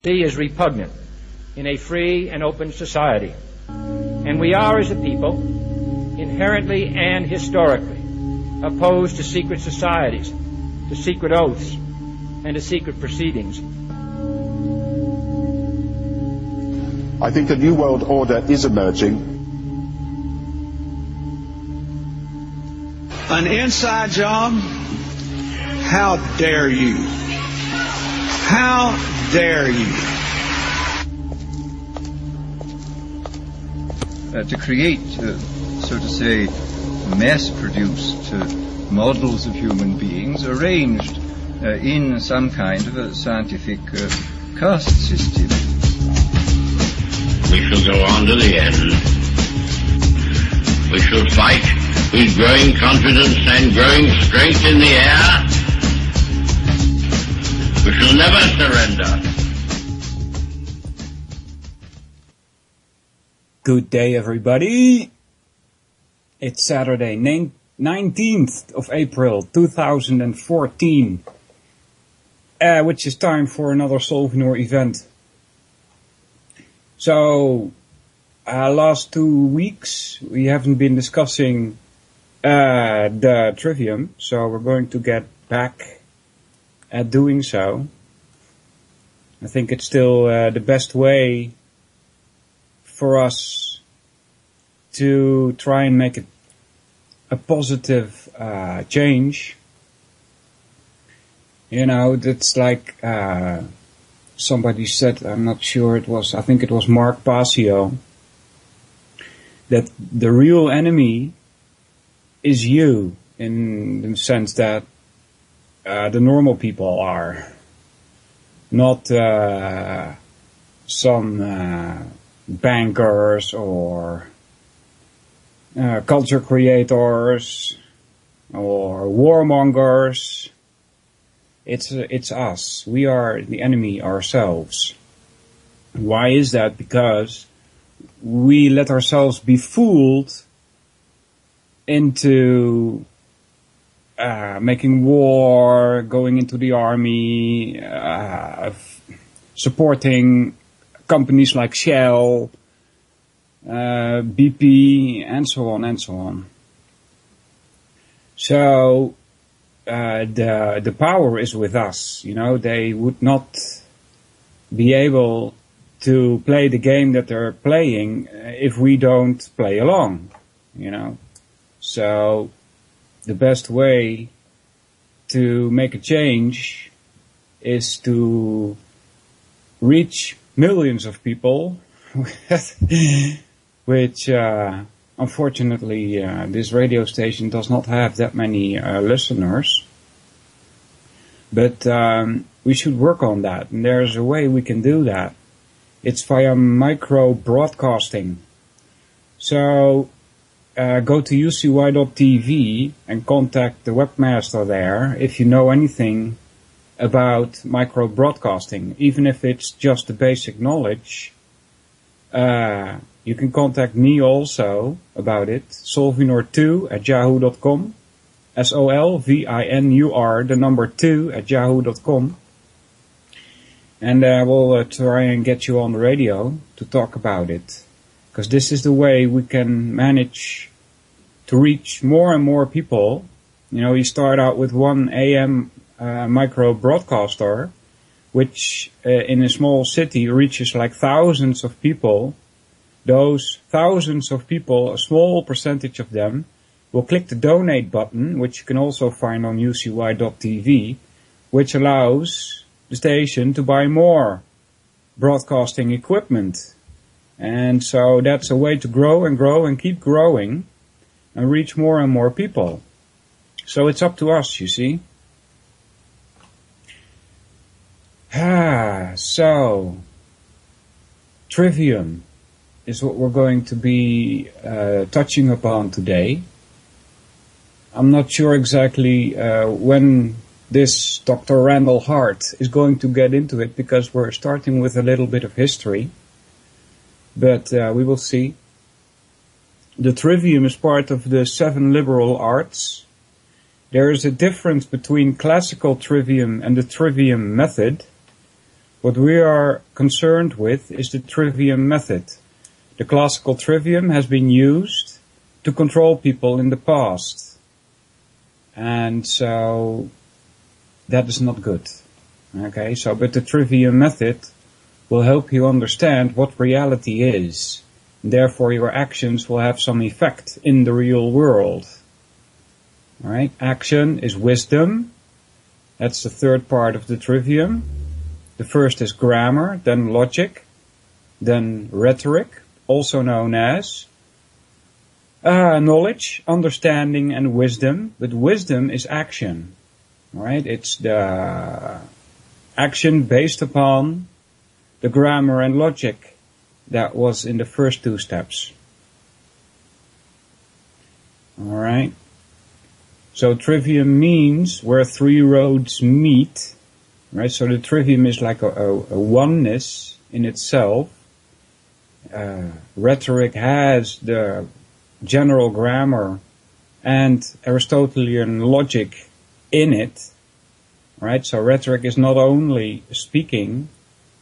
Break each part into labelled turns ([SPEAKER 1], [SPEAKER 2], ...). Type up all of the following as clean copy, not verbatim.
[SPEAKER 1] He is repugnant in a free and open society. And we are, as a people, inherently and historically opposed to secret societies, to secret oaths, and to secret proceedings.
[SPEAKER 2] I think a new world order is emerging.
[SPEAKER 3] An inside job? How dare you? How dare you?
[SPEAKER 4] To create, so to say, mass-produced models of human beings arranged in some kind of a scientific caste system.
[SPEAKER 5] We shall go on to the end. We shall fight with growing confidence and growing strength in the air. We shall never surrender.
[SPEAKER 6] Good day, everybody. It's Saturday, 19th of April, 2014, which is time for another Solvinur event. So, last 2 weeks we haven't been discussing the Trivium, so we're going to get back at doing so. I think it's still the best way for us to try and make it a positive change. You know, that's like somebody said, I'm not sure it was, I think it was Mark Passio, that the real enemy is you, in the sense that the normal people are, not some bankers or culture creators or warmongers. It's us. We are the enemy ourselves. Why is that? Because we let ourselves be fooled into making war, going into the army, supporting companies like Shell, BP, and so on and so on. So the power is with us. You know, they would not be able to play the game that they're playing if we don't play along. You know, so the best way to make a change is to reach millions of people, which unfortunately this radio station does not have that many listeners. But we should work on that, and there's a way we can do that. It's via micro broadcasting. So go to ucy.tv and contact the webmaster there if you know anything about micro broadcasting, even if it's just the basic knowledge. You can contact me also about it, solvinur2@yahoo.com, SOLVINUR, 2@yahoo.com. And we'll try and get you on the radio to talk about it. Because this is the way we can manage to reach more and more people. You know, you start out with 1 AM micro broadcaster, which in a small city reaches like thousands of people. Those thousands of people, a small percentage of them, will click the donate button, which you can also find on ucy.tv, which allows the station to buy more broadcasting equipment. And so that's a way to grow and grow and keep growing and reach more and more people. So it's up to us, you see. So Trivium is what we're going to be touching upon today. I'm not sure exactly when this Dr. Randall Hart is going to get into it, because we're starting with a little bit of history. But we will see. The Trivium is part of the 7 liberal arts. There is a difference between classical Trivium and the Trivium method. What we are concerned with is the trivium method. The classical trivium has been used to control people in the past. And so that is not good. Okay, so but the trivium method will help you understand what reality is. Therefore your actions will have some effect in the real world. Alright, action is wisdom. That's the third part of the trivium. The first is grammar, then logic, then rhetoric, also known as knowledge, understanding, and wisdom. But wisdom is action. Right? It's the action based upon the grammar and logic that was in the first two steps. Alright? So trivium means where three roads meet. Right? So the trivium is like a oneness in itself. Rhetoric has the general grammar and Aristotelian logic in it, right? So rhetoric is not only speaking,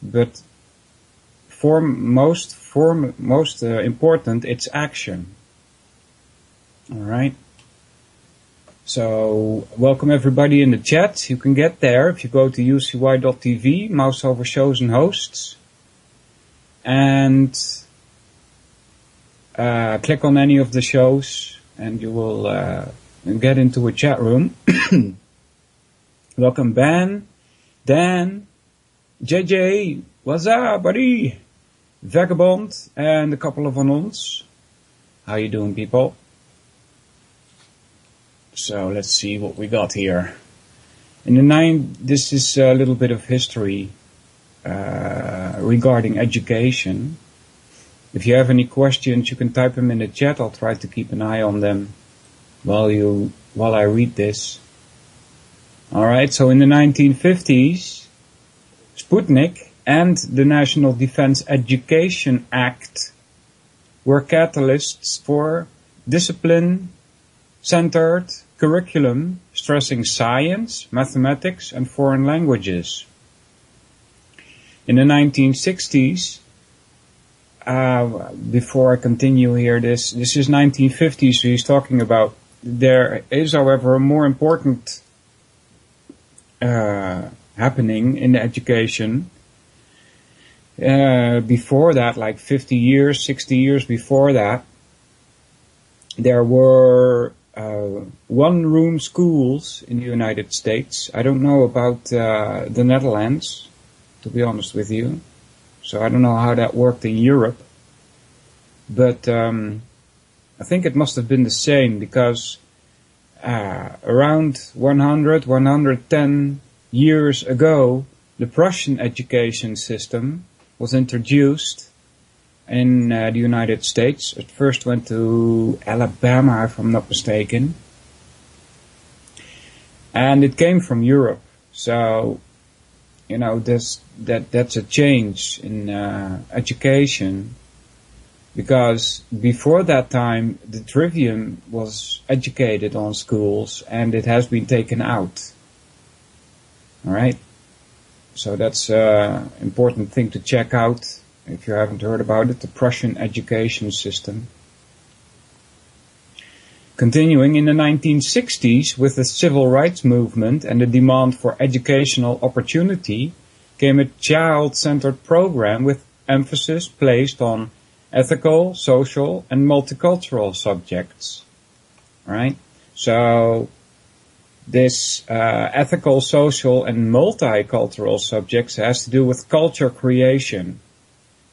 [SPEAKER 6] but most important, it's action. All right. So welcome everybody in the chat. You can get there if you go to ucy.tv, mouse over shows and hosts, and click on any of the shows, and you will get into a chat room. Welcome Ben, Dan, JJ, what's up, buddy? Vagabond, and a couple of ons. How you doing, people? So let's see what we got here. This is a little bit of history regarding education. If you have any questions, you can type them in the chat. I'll try to keep an eye on them while I read this. Alright, so in the 1950s, Sputnik and the National Defense Education Act were catalysts for discipline-centered curriculum stressing science, mathematics, and foreign languages. In the 1960s, before I continue here, this is 1950s, so he's talking about, there is, however, a more important happening in the education. Before that, like 50 years, 60 years before that, there were one-room schools in the United States. I don't know about the Netherlands, to be honest with you. So I don't know how that worked in Europe. But I think it must have been the same, because around 110 years ago, the Prussian education system was introduced in the United States. It first went to Alabama, if I'm not mistaken. And it came from Europe. So, you know, that's a change in education. Because before that time, the trivium was educated on schools, and it has been taken out. Alright? So that's an important thing to check out. If you haven't heard about it, the Prussian education system. Continuing in the 1960s, with the civil rights movement and the demand for educational opportunity, came a child-centered program with emphasis placed on ethical, social, and multicultural subjects. Right? So this ethical, social, and multicultural subjects has to do with culture creation.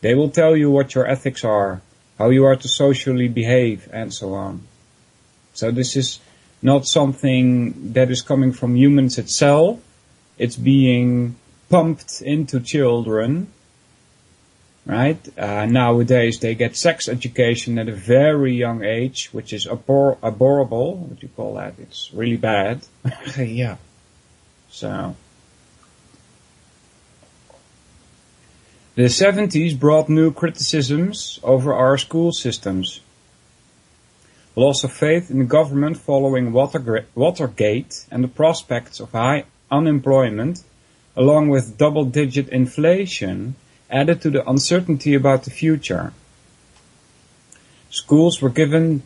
[SPEAKER 6] They will tell you what your ethics are, how you are to socially behave, and so on. So this is not something that is coming from humans itself. It's being pumped into children, right? Nowadays they get sex education at a very young age, which is abhorrible. What do you call that? It's really bad. Yeah. So the 70s brought new criticisms over our school systems. Loss of faith in the government following Watergate and the prospects of high unemployment along with double-digit inflation, added to the uncertainty about the future. Schools were given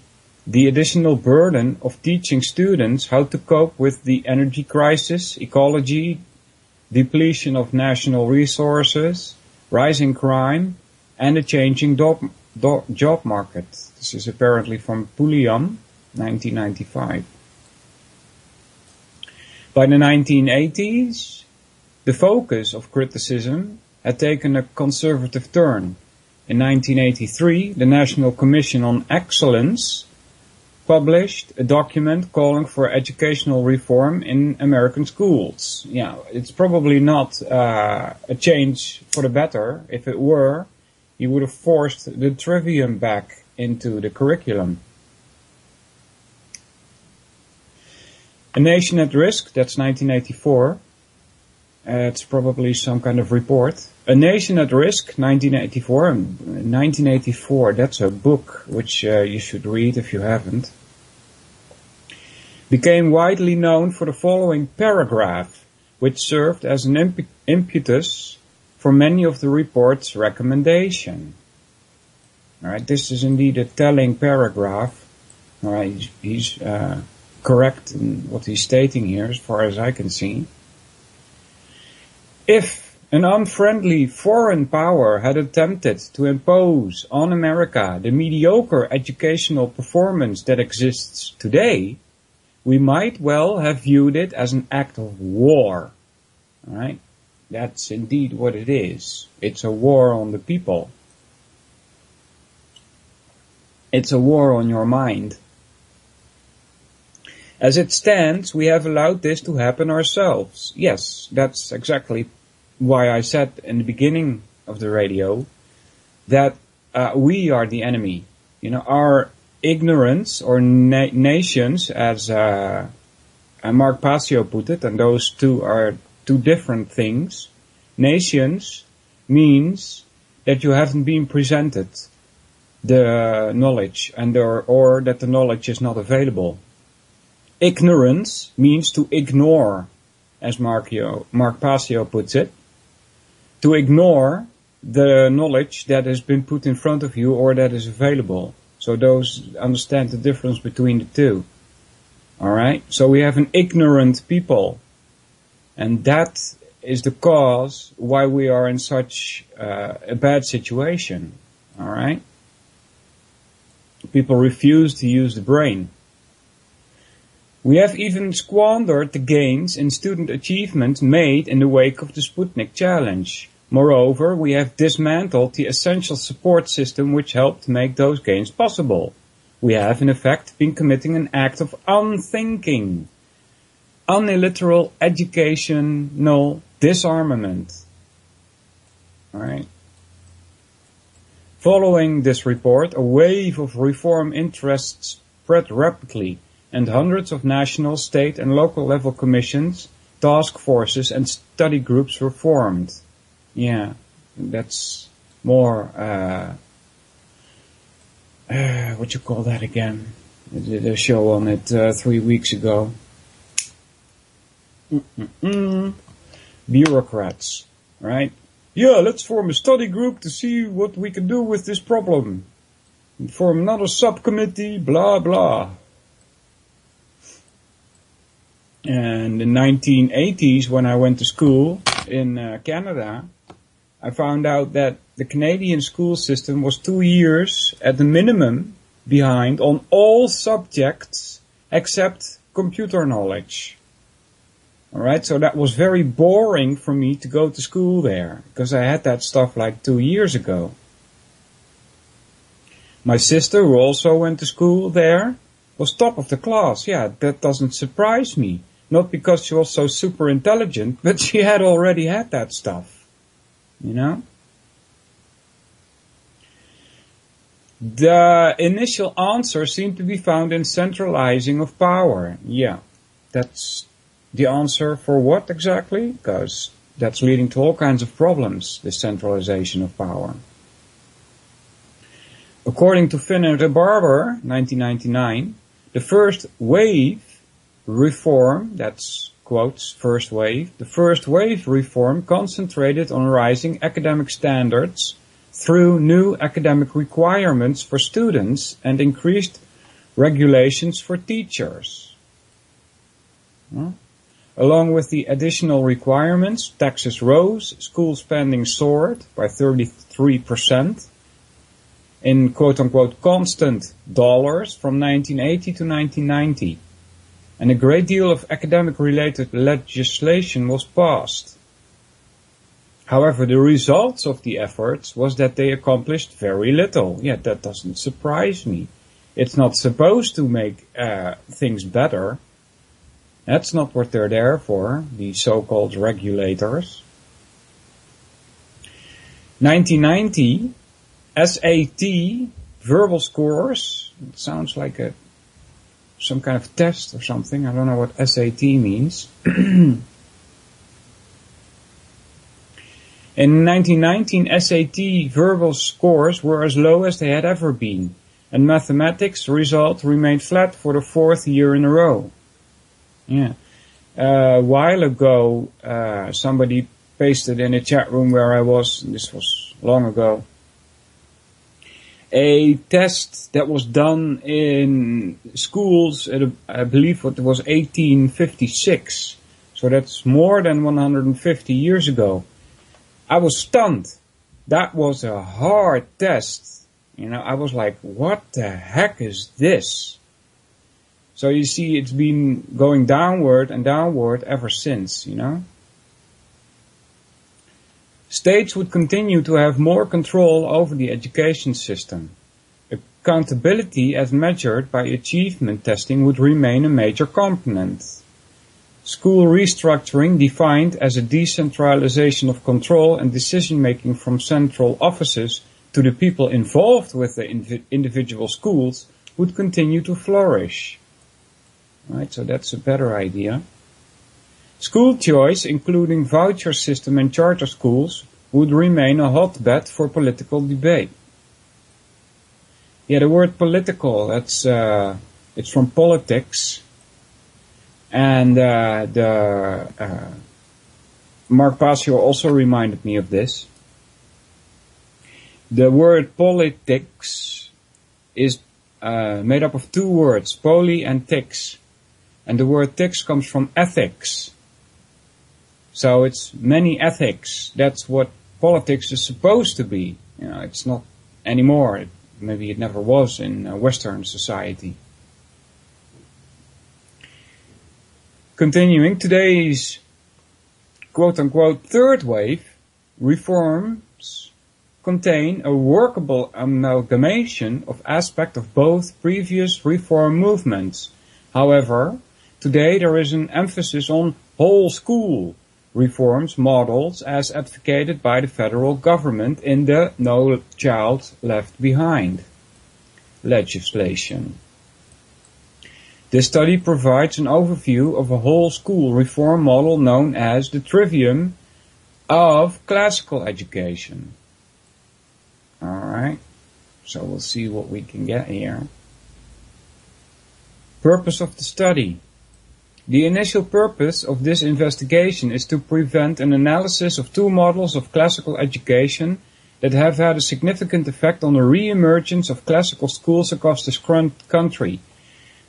[SPEAKER 6] the additional burden of teaching students how to cope with the energy crisis, ecology, depletion of national resources, rising crime, and a changing job market. This is apparently from Pulliam, 1995. By the 1980s, the focus of criticism had taken a conservative turn. In 1983, the National Commission on Excellence published a document calling for educational reform in American schools. Yeah, it's probably not a change for the better. If it were, he would have forced the trivium back into the curriculum. A Nation at Risk, that's 1984. It's probably some kind of report. A Nation at Risk, 1984. 1984, that's a book which you should read if you haven't. Became widely known for the following paragraph, which served as an impetus for many of the report's recommendations. Alright, this is indeed a telling paragraph. Alright, he's correct in what he's stating here, as far as I can see. If an unfriendly foreign power had attempted to impose on America the mediocre educational performance that exists today, we might well have viewed it as an act of war. Alright? That's indeed what it is. It's a war on the people. It's a war on your mind. As it stands, we have allowed this to happen ourselves. Yes, that's exactly why I said in the beginning of the radio that we are the enemy. You know, our ignorance or nations, as Mark Passio put it, and those two are two different things. Nations means that you haven't been presented the knowledge and or that the knowledge is not available. Ignorance means to ignore, as Mark Passio puts it, to ignore the knowledge that has been put in front of you or that is available. So those understand the difference between the two. Alright? So we have an ignorant people. And that is the cause why we are in such a bad situation. Alright? People refuse to use the brain. We have even squandered the gains in student achievement made in the wake of the Sputnik challenge. Moreover, we have dismantled the essential support system which helped make those gains possible. We have, in effect, been committing an act of unthinking, unilateral educational disarmament. Alright. Following this report, a wave of reform interests spread rapidly, and hundreds of national, state and local level commissions, task forces and study groups were formed. Yeah, that's more, what you call that again? I did a show on it 3 weeks ago. Bureaucrats, right? Yeah, let's form a study group to see what we can do with this problem. And form another subcommittee, blah, blah. And in the 1980s, when I went to school in Canada, I found out that the Canadian school system was 2 years at the minimum behind on all subjects except computer knowledge. Alright, so that was very boring for me to go to school there, because I had that stuff like 2 years ago. My sister, who also went to school there, was top of the class. Yeah, that doesn't surprise me. Not because she was so super intelligent, but she had already had that stuff. You know? The initial answer seemed to be found in centralizing of power. Yeah, that's the answer for what exactly? Because that's leading to all kinds of problems, the centralization of power. According to Finn and Rebarber, 1999, the first wave reform, that's quotes, first wave. The first wave reform concentrated on raising academic standards through new academic requirements for students and increased regulations for teachers. Along with the additional requirements, taxes rose, school spending soared by 33% in quote-unquote constant dollars from 1980 to 1990. And a great deal of academic-related legislation was passed. However, the results of the efforts was that they accomplished very little. Yeah, that doesn't surprise me. It's not supposed to make things better. That's not what they're there for, the so-called regulators. 1990, SAT, verbal scores, it sounds like some kind of test or something. I don't know what SAT means. In 1919, SAT verbal scores were as low as they had ever been, and mathematics result remained flat for the 4th year in a row. Yeah. A while ago, somebody pasted in a chat room where I was, this was long ago, a test that was done in schools at, I believe it was 1856. So that's more than 150 years ago. I was stunned. That was a hard test. You know, I was like, what the heck is this? So you see, it's been going downward and downward ever since, you know. States would continue to have more control over the education system. Accountability as measured by achievement testing would remain a major component. School restructuring defined as a decentralization of control and decision-making from central offices to the people involved with the individual schools would continue to flourish. Right, so that's a better idea. School choice, including voucher system and charter schools, would remain a hotbed for political debate. Yeah, the word political, it's from politics. And Mark Passio also reminded me of this. The word politics is made up of two words, poly and tics. And the word tics comes from ethics. So it's many ethics. That's what politics is supposed to be. You know, it's not anymore. Maybe it never was in Western society. Continuing, today's quote-unquote third wave reforms contain a workable amalgamation of aspects of both previous reform movements. However, today there is an emphasis on whole school reforms models as advocated by the federal government in the No Child Left Behind legislation. This study provides an overview of a whole school reform model known as the trivium of classical education. Alright, so we'll see what we can get here. Purpose of the study. The initial purpose of this investigation is to prevent an analysis of two models of classical education that have had a significant effect on the re-emergence of classical schools across this country.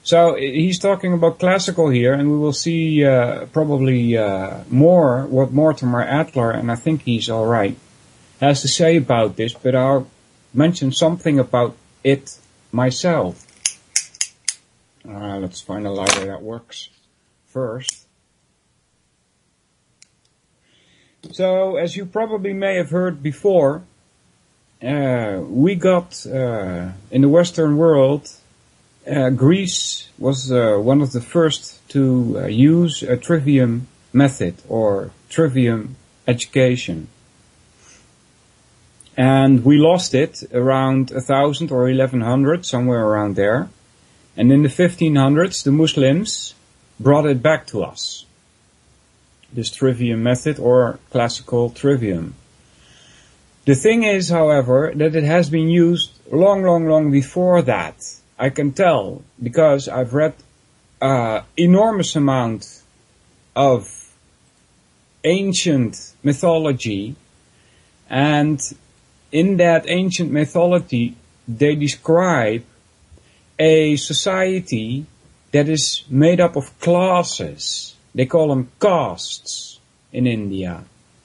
[SPEAKER 6] So he's talking about classical here, and we will see probably more what Mortimer Adler, and I think he's all right, has to say about this, but I'll mention something about it myself. Let's find a lighter that works first. So, as you probably may have heard before, we got in the Western world, Greece was one of the first to use a trivium method or trivium education. And we lost it around 1000 or 1100, somewhere around there. And in the 1500s, the Muslims brought it back to us. This trivium method or classical trivium. The thing is, however, that it has been used long before that. I can tell because I've read enormous amount of ancient mythology, and in that ancient mythology they describe a society that is made up of classes. They call them castes in India.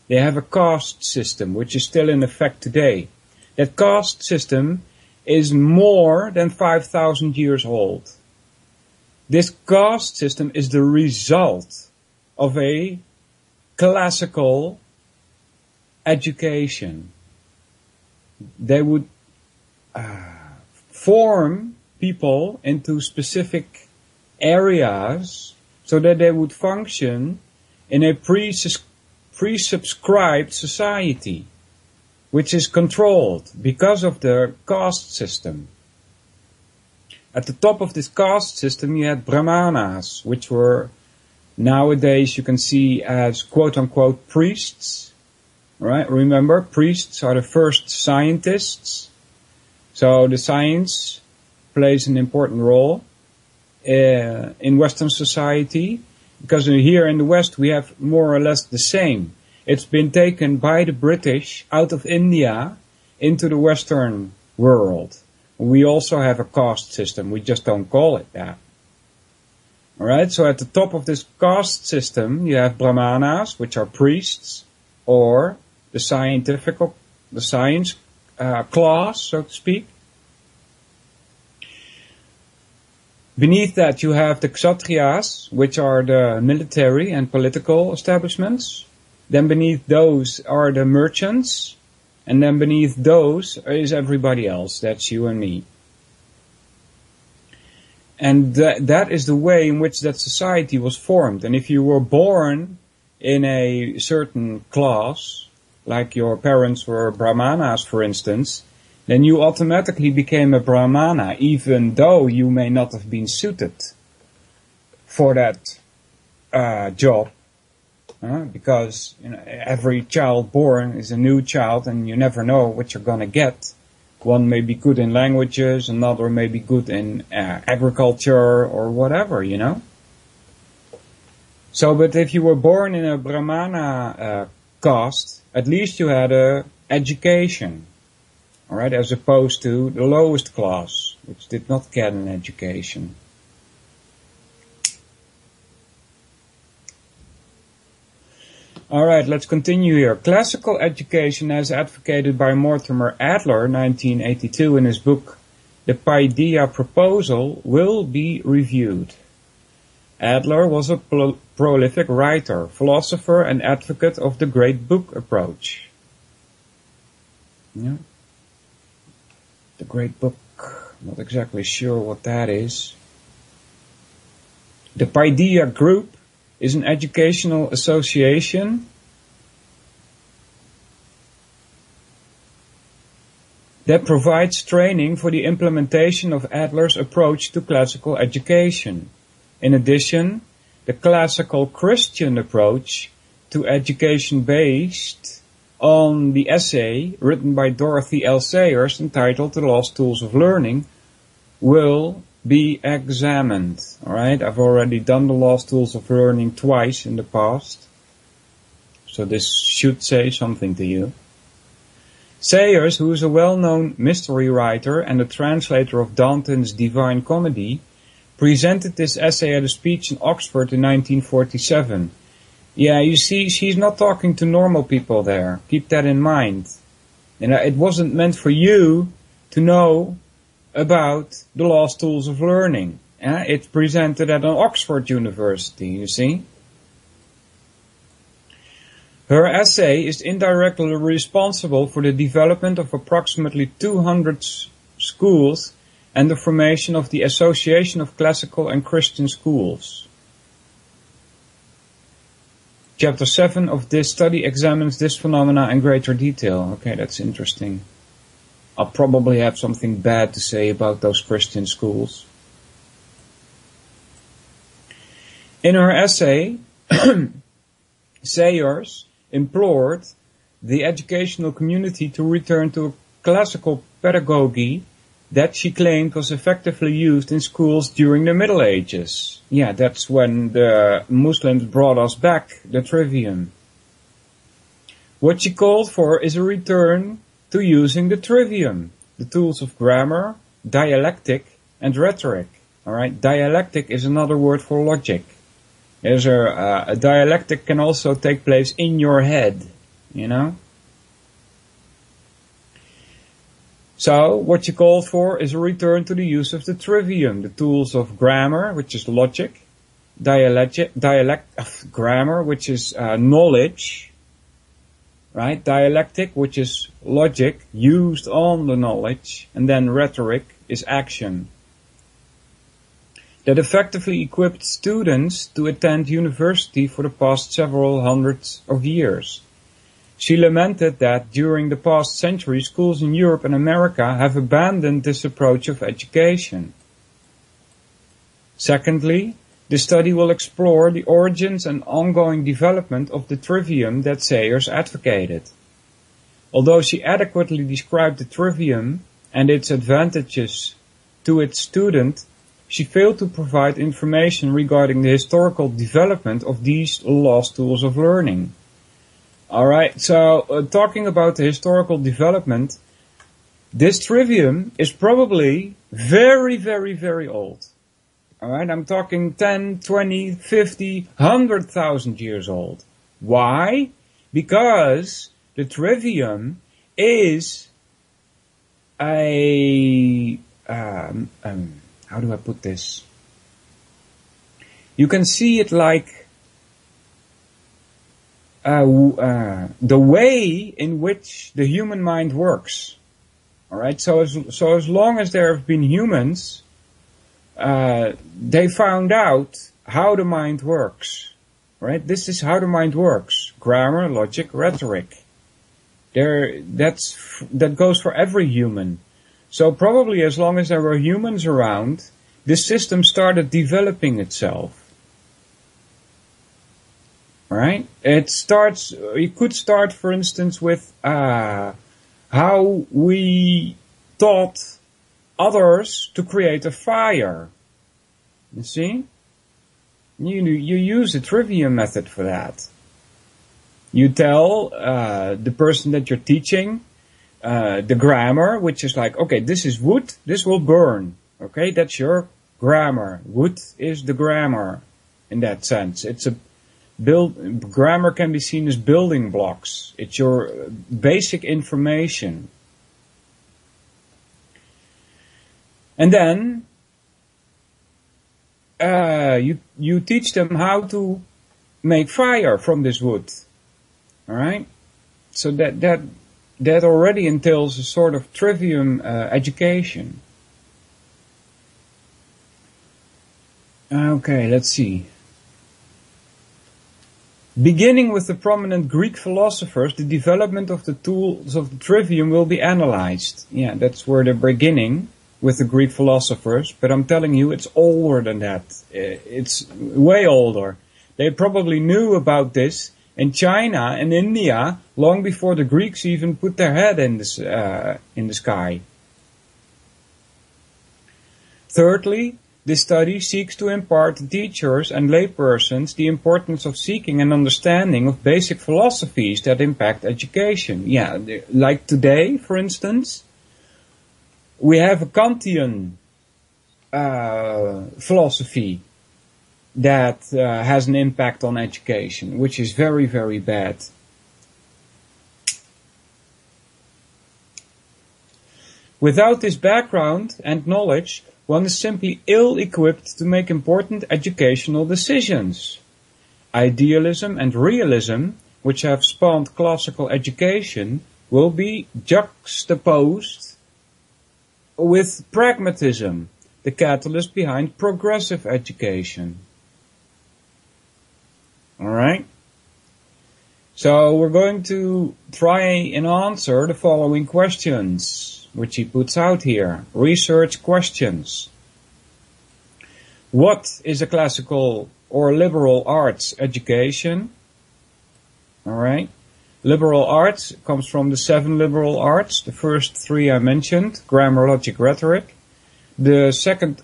[SPEAKER 6] They have a caste system which is still in effect today. That caste system is more than 5,000 years old. This caste system is the result of a classical education. They would form people into specific areas so that they would function in a pre-subscribed society, which is controlled because of the caste system. At the top of this caste system you had brahmanas, which were nowadays you can see as quote-unquote priests. Right? Remember, priests are the first scientists. So the science plays an important role in Western society, because here in the West we have more or less the same. It's been taken by the British out of India into the Western world. We also have a caste system, we just don't call it that. Alright, so at the top of this caste system you have brahmanas, which are priests, or the science class, so to speak. Beneath that you have the kshatriyas, which are the military and political establishments. Then beneath those are the merchants. And then beneath those is everybody else. That's you and me. And that is the way in which that society was formed. And if you were born in a certain class, like your parents were brahmanas, for instance, then you automatically became a brahmana, even though you may not have been suited for that job. Because every child born is a new child and you never know what you're going to get. One may be good in languages, another may be good in agriculture or whatever, So, but if you were born in a brahmana caste, at least you had a education. Alright, as opposed to the lowest class, which did not get an education. Alright, let's continue here. Classical education, as advocated by Mortimer Adler, 1982, in his book The Paideia Proposal, will be reviewed. Adler was a prolific writer, philosopher, and advocate of the Great Book approach. Yeah. The Great Book, not exactly sure what that is. The Paideia Group is an educational association that provides training for the implementation of Adler's approach to classical education. In addition, the classical Christian approach to education based on the essay written by Dorothy L. Sayers entitled The Lost Tools of Learning will be examined. Alright, I've already done The Lost Tools of Learning twice in the past, so this should say something to you. Sayers, who is a well-known mystery writer and a translator of Dante's Divine Comedy, presented this essay at a speech in Oxford in 1947. Yeah, you see, she's not talking to normal people there. Keep that in mind. And it wasn't meant for you to know about the lost tools of learning. It's presented at an Oxford University, you see. Her essay is indirectly responsible for the development of approximately 200 schools and the formation of the Association of Classical and Christian Schools. Chapter 7 of this study examines this phenomena in greater detail. Okay, that's interesting. I'll probably have something bad to say about those Christian schools. In her essay, Sayers implored the educational community to return to classical pedagogy that she claimed was effectively used in schools during the Middle Ages. Yeah, that's when the Muslims brought us back the trivium. What she called for is a return to using the trivium, the tools of grammar, dialectic, and rhetoric. Alright, dialectic is another word for logic. There's a dialectic can also take place in your head, you know? So, what she called for is a return to the use of the trivium, the tools of grammar, which is logic, grammar, which is knowledge, right? Dialectic, which is logic used on the knowledge, and then rhetoric is action. That effectively equipped students to attend university for the past several hundreds of years. She lamented that during the past century, schools in Europe and America have abandoned this approach of education. Secondly, the study will explore the origins and ongoing development of the trivium that Sayers advocated. Although she adequately described the trivium and its advantages to its student, she failed to provide information regarding the historical development of these lost tools of learning. Alright, so talking about the historical development, this trivium is probably very, very, very old. Alright, I'm talking 10, 20, 50, 100,000 years old. Why? Because the trivium is a, how do I put this? You can see it like the way in which the human mind works. Alright, so as long as there have been humans, they found out how the mind works. Right? This is how the mind works. Grammar, logic, rhetoric. That goes for every human. So probably as long as there were humans around, this system started developing itself. Right? It could start, for instance, with how we taught others to create a fire. You see? You use the trivium method for that. You tell the person that you're teaching the grammar, which is like, okay, this is wood, this will burn. Okay, that's your grammar. Wood is the grammar in that sense. Grammar can be seen as building blocks. It's your basic information. And then you teach them how to make fire from this wood. Alright? So that already entails a sort of trivium education. Okay, let's see. Beginning with the prominent Greek philosophers, the development of the tools of the trivium will be analyzed. Yeah, that's where they're beginning with the Greek philosophers, but I'm telling you, it's older than that. It's way older. They probably knew about this in China and India long before the Greeks even put their head in the sky. Thirdly, this study seeks to impart to teachers and laypersons the importance of seeking and understanding of basic philosophies that impact education. Yeah, like today, for instance, we have a Kantian philosophy that has an impact on education, which is very, very bad. Without this background and knowledge, one is simply ill-equipped to make important educational decisions. Idealism and realism, which have spawned classical education, will be juxtaposed with pragmatism, the catalyst behind progressive education. Alright? So we're going to try and answer the following questions, which he puts out here. Research questions. What is a classical or liberal arts education? Alright. Liberal arts comes from the 7 liberal arts. The first 3 I mentioned, grammar, logic, rhetoric. The second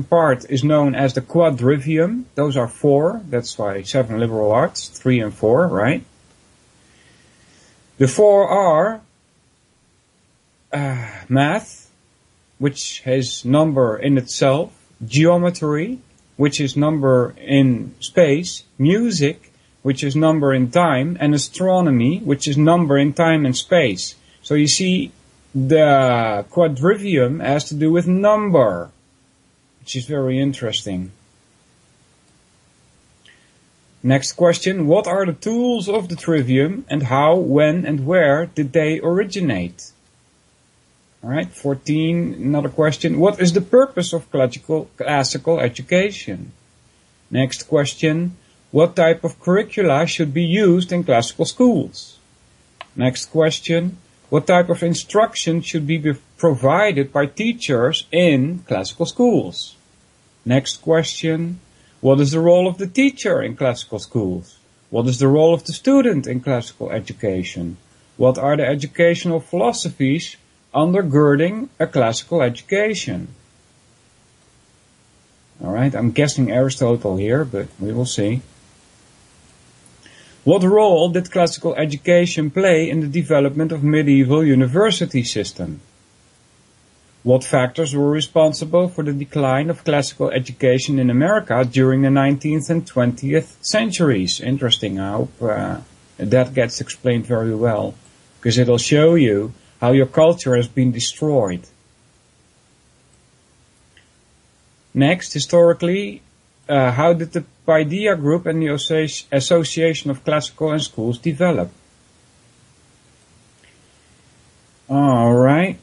[SPEAKER 6] part is known as the quadrivium. Those are 4. That's why 7 liberal arts, 3 and 4, right? The 4 are math, which has number in itself, geometry, which is number in space, music, which is number in time, and astronomy, which is number in time and space. So you see, the quadrivium has to do with number, which is very interesting. Next question, what are the tools of the trivium and how, when and where did they originate? Alright, 14, another question, what is the purpose of classical education? Next question, what type of curricula should be used in classical schools? Next question, what type of instruction should be provided by teachers in classical schools? Next question, what is the role of the teacher in classical schools? What is the role of the student in classical education? What are the educational philosophies undergirding a classical education? Alright, I'm guessing Aristotle here, but we will see. What role did classical education play in the development of medieval university system? What factors were responsible for the decline of classical education in America during the 19th and 20th centuries? Interesting. I hope that gets explained very well, because it'll show you how your culture has been destroyed. Next, historically, how did the Paideia Group and the Association of Classical and Schools develop? Alright.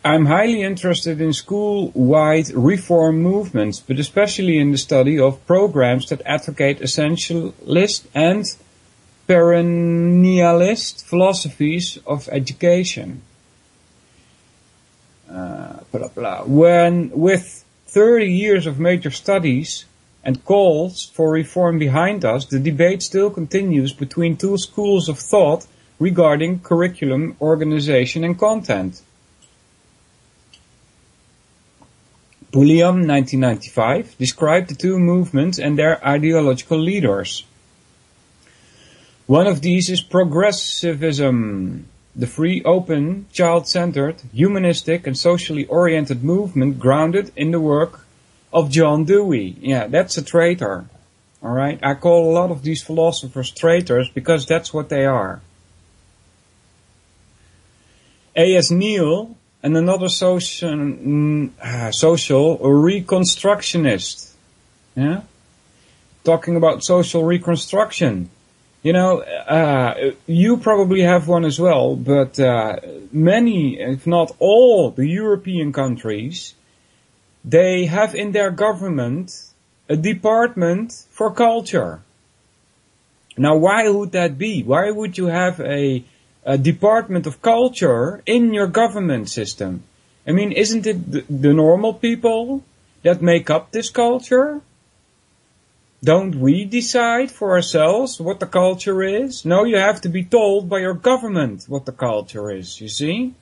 [SPEAKER 6] I'm highly interested in school-wide reform movements, but especially in the study of programs that advocate essentialist and perennialist philosophies of education. When, with 30 years of major studies and calls for reform behind us, the debate still continues between 2 schools of thought regarding curriculum, organization and content. Pulliam, 1995, described the 2 movements and their ideological leaders. One of these is progressivism, the free, open, child-centered, humanistic and socially oriented movement grounded in the work of John Dewey. Yeah, that's a traitor. Alright, I call a lot of these philosophers traitors because that's what they are. A.S. Neal and another social reconstructionist. Yeah? Talking about social reconstruction. You know, you probably have one as well, but many, if not all, the European countries, they have in their government a department for culture. Now, why would that be? Why would you have a department of culture in your government system? I mean, isn't it the normal people that make up this culture? Don't we decide for ourselves what the culture is? No, you have to be told by your government what the culture is, you see?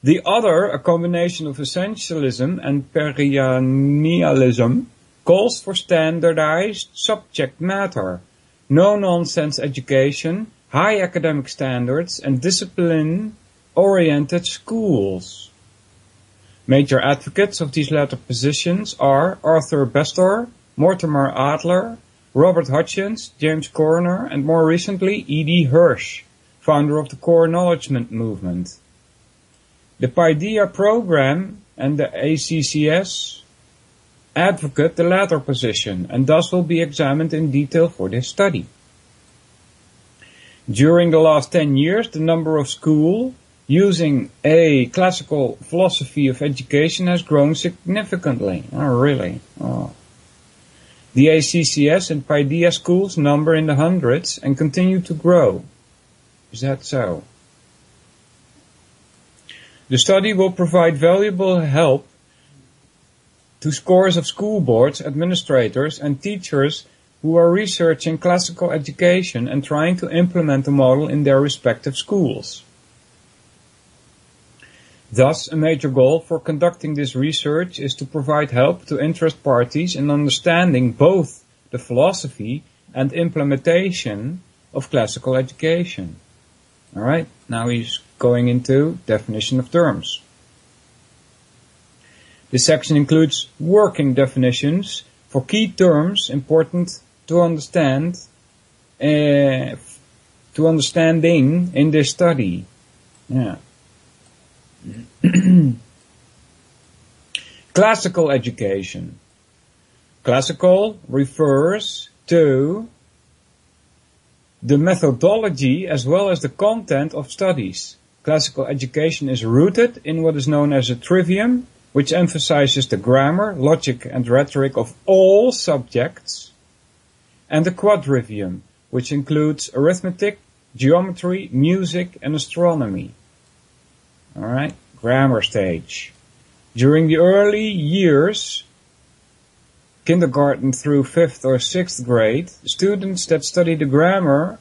[SPEAKER 6] The other, a combination of essentialism and perennialism, calls for standardized subject matter, no-nonsense education, high academic standards, and discipline-oriented schools. Major advocates of these latter positions are Arthur Bestor, Mortimer Adler, Robert Hutchins, James Corner, and more recently E.D. Hirsch, founder of the Core Knowledgement movement. The Paideia program and the ACCS advocate the latter position and thus will be examined in detail for this study. During the last 10 years, the number of schools using a classical philosophy of education has grown significantly. Oh, really? Oh. The ACCS and Paideia schools number in the hundreds and continue to grow. Is that so? The study will provide valuable help to scores of school boards, administrators, and teachers who are researching classical education and trying to implement the model in their respective schools. Thus, a major goal for conducting this research is to provide help to interest parties in understanding both the philosophy and implementation of classical education. Alright, now he's going into definition of terms. This section includes working definitions for key terms important to understanding in this study. Yeah. Classical education. Classical refers to the methodology as well as the content of studies. Classical education is rooted in what is known as a trivium, which emphasizes the grammar, logic, and rhetoric of all subjects, and the quadrivium, which includes arithmetic, geometry, music, and astronomy. Alright, grammar stage. During the early years, kindergarten through 5th or 6th grade, students study the grammar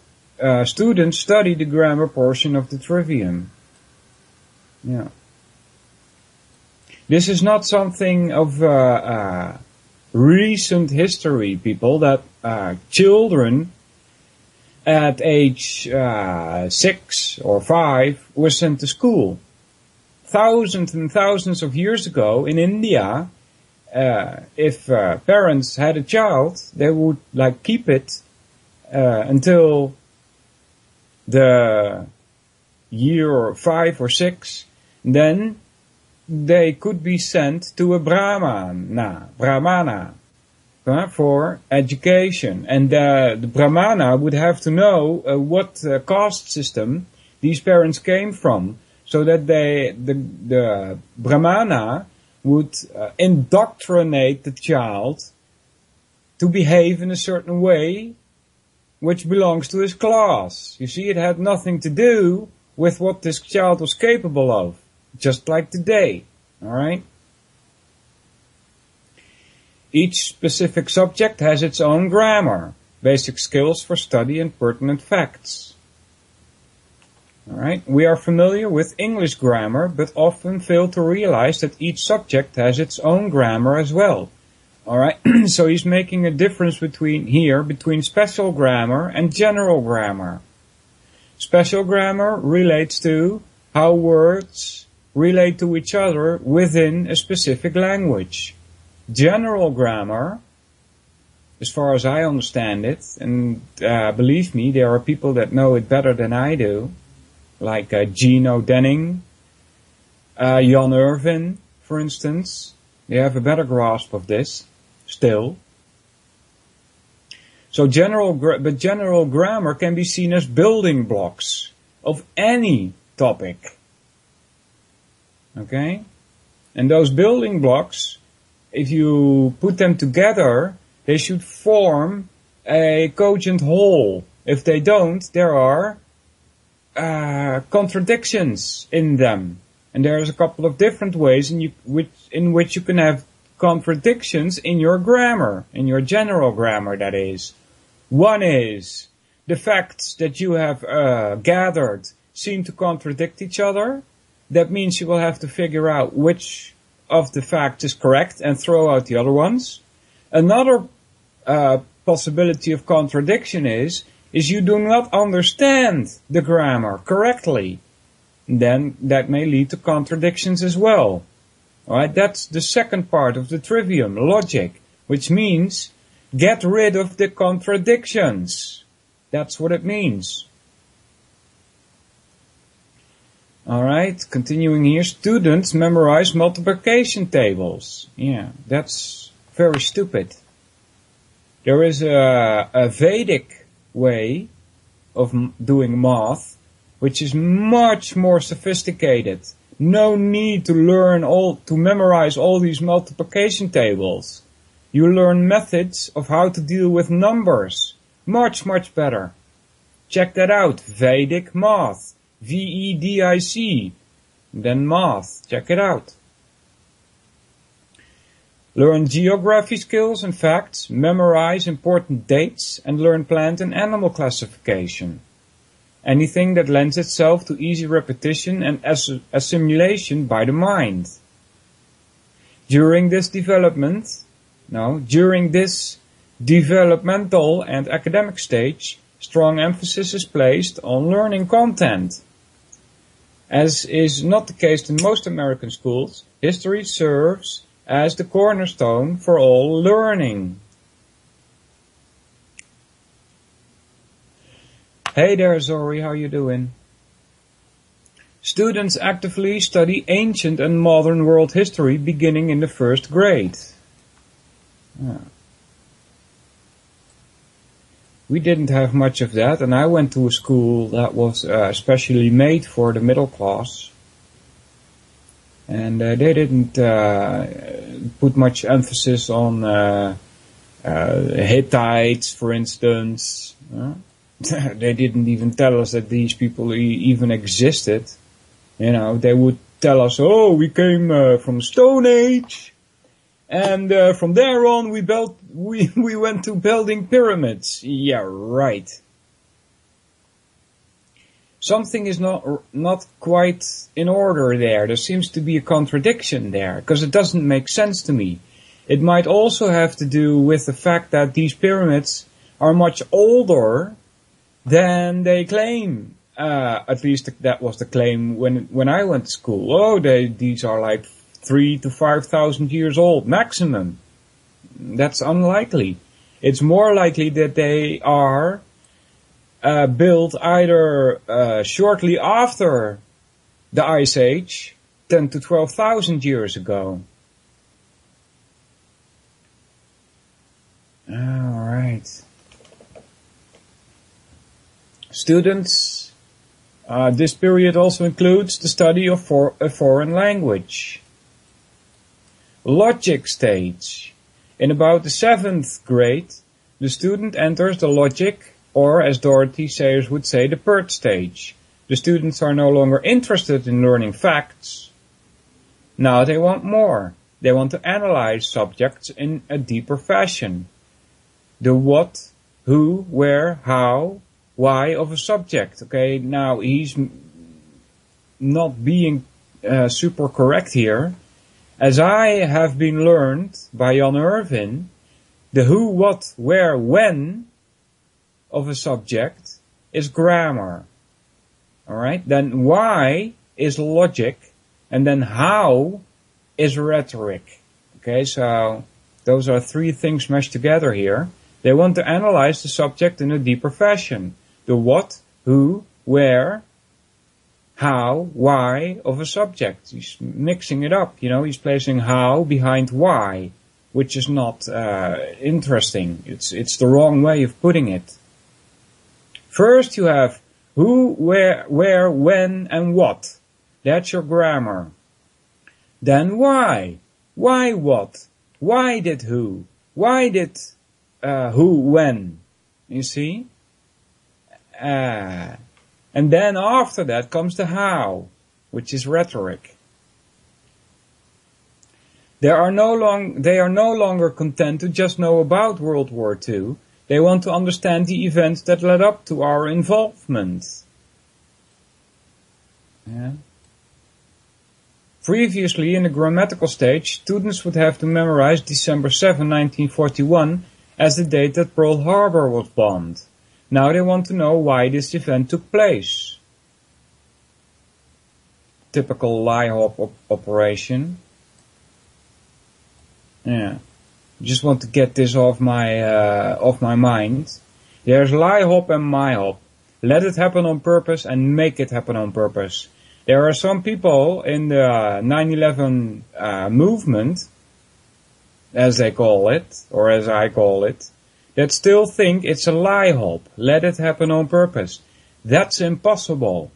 [SPEAKER 6] portion of the trivium. Yeah. This is not something of recent history, people, that children at age 6 or 5 were sent to school. Thousands and thousands of years ago in India, if parents had a child, they would keep it until the year 5 or 6. Then they could be sent to a brahmana for education, and the brahmana would have to know what caste system these parents came from, so that the brahmana would indoctrinate the child to behave in a certain way which belongs to his class. You see, it had nothing to do with what this child was capable of, just like today. Alright? Each specific subject has its own grammar, basic skills for study, and pertinent facts. Alright, we are familiar with English grammar, but often fail to realize that each subject has its own grammar as well. Alright, so he's making a difference between special grammar and general grammar. Special grammar relates to how words relate to each other within a specific language. General grammar, as far as I understand it, and believe me, there are people that know it better than I do, like Gino Denning, Jan Irvin, for instance. They have a better grasp of this, still. So general grammar can be seen as building blocks of any topic. Okay? And those building blocks, if you put them together, they should form a cogent whole. If they don't, there are contradictions in them. And there's a couple of different ways in which you can have contradictions in your grammar, in your general grammar, that is. One is the facts that you have gathered seem to contradict each other. That means you will have to figure out which of the facts is correct and throw out the other ones. Another possibility of contradiction is you do not understand the grammar correctly. Then that may lead to contradictions as well. Alright, that's the second part of the trivium, logic, which means get rid of the contradictions. That's what it means. Alright, continuing here, students memorize multiplication tables. Yeah, that's very stupid. There is a Vedic way of doing math, which is much more sophisticated. No need to memorize all these multiplication tables. You learn methods of how to deal with numbers. Much, much better. Check that out. Vedic math. VEDIC. Then math. Check it out. Learn geography skills and facts, memorize important dates, and learn plant and animal classification. Anything that lends itself to easy repetition and assimilation by the mind. During this developmental and academic stage, strong emphasis is placed on learning content. As is not the case in most American schools, history serves as the cornerstone for all learning. Hey there, Zori, how you doing? Students actively study ancient and modern world history beginning in the first grade. We didn't have much of that, and I went to a school that was specially made for the middle class. And they didn't put much emphasis on Hittites, for instance. They didn't even tell us that these people even existed. You know, they would tell us, oh, we came from Stone Age, and from there on we went to building pyramids. Yeah, right. Something is not quite in order there. There seems to be a contradiction there, because it doesn't make sense to me. It might also have to do with the fact that these pyramids are much older than they claim. At least that was the claim when I went to school. Oh, these are like 3,000 to 5,000 years old maximum. That's unlikely. It's more likely that they are built either shortly after the Ice Age, 10 to 12,000 years ago. All right. Students, this period also includes the study of a foreign language. Logic stage. In about the 7th grade, the student enters the logic, or as Dorothy Sayers would say, the PERT stage. The students are no longer interested in learning facts. Now they want more. They want to analyze subjects in a deeper fashion. The what, who, where, how, why of a subject. Okay, now he's not being super correct here. As I have been learned by Jan Irvin, the who, what, where, when of a subject is grammar. Alright, then why is logic, and then how is rhetoric. Okay, so those are three things meshed together here. They want to analyze the subject in a deeper fashion. The what, who, where, how, why of a subject. He's mixing it up, he's placing how behind why, which is not interesting. It's the wrong way of putting it. First you have who, where, when, and what. That's your grammar. Then why? Why what? Why did who? Why did who, when? You see? And then after that comes the how, which is rhetoric. They are no longer content to just know about World War II. They want to understand the events that led up to our involvement. Yeah. Previously, in the grammatical stage, students would have to memorize December 7, 1941 as the date that Pearl Harbor was bombed. Now they want to know why this event took place. Typical lie-hop operation. Yeah. Just want to get this off my mind. There's lie-hop and my-hop. Let it happen on purpose and make it happen on purpose. There are some people in the 9/11 movement, as they call it, or as I call it, that still think it's a lie-hop. Let it happen on purpose. That's impossible.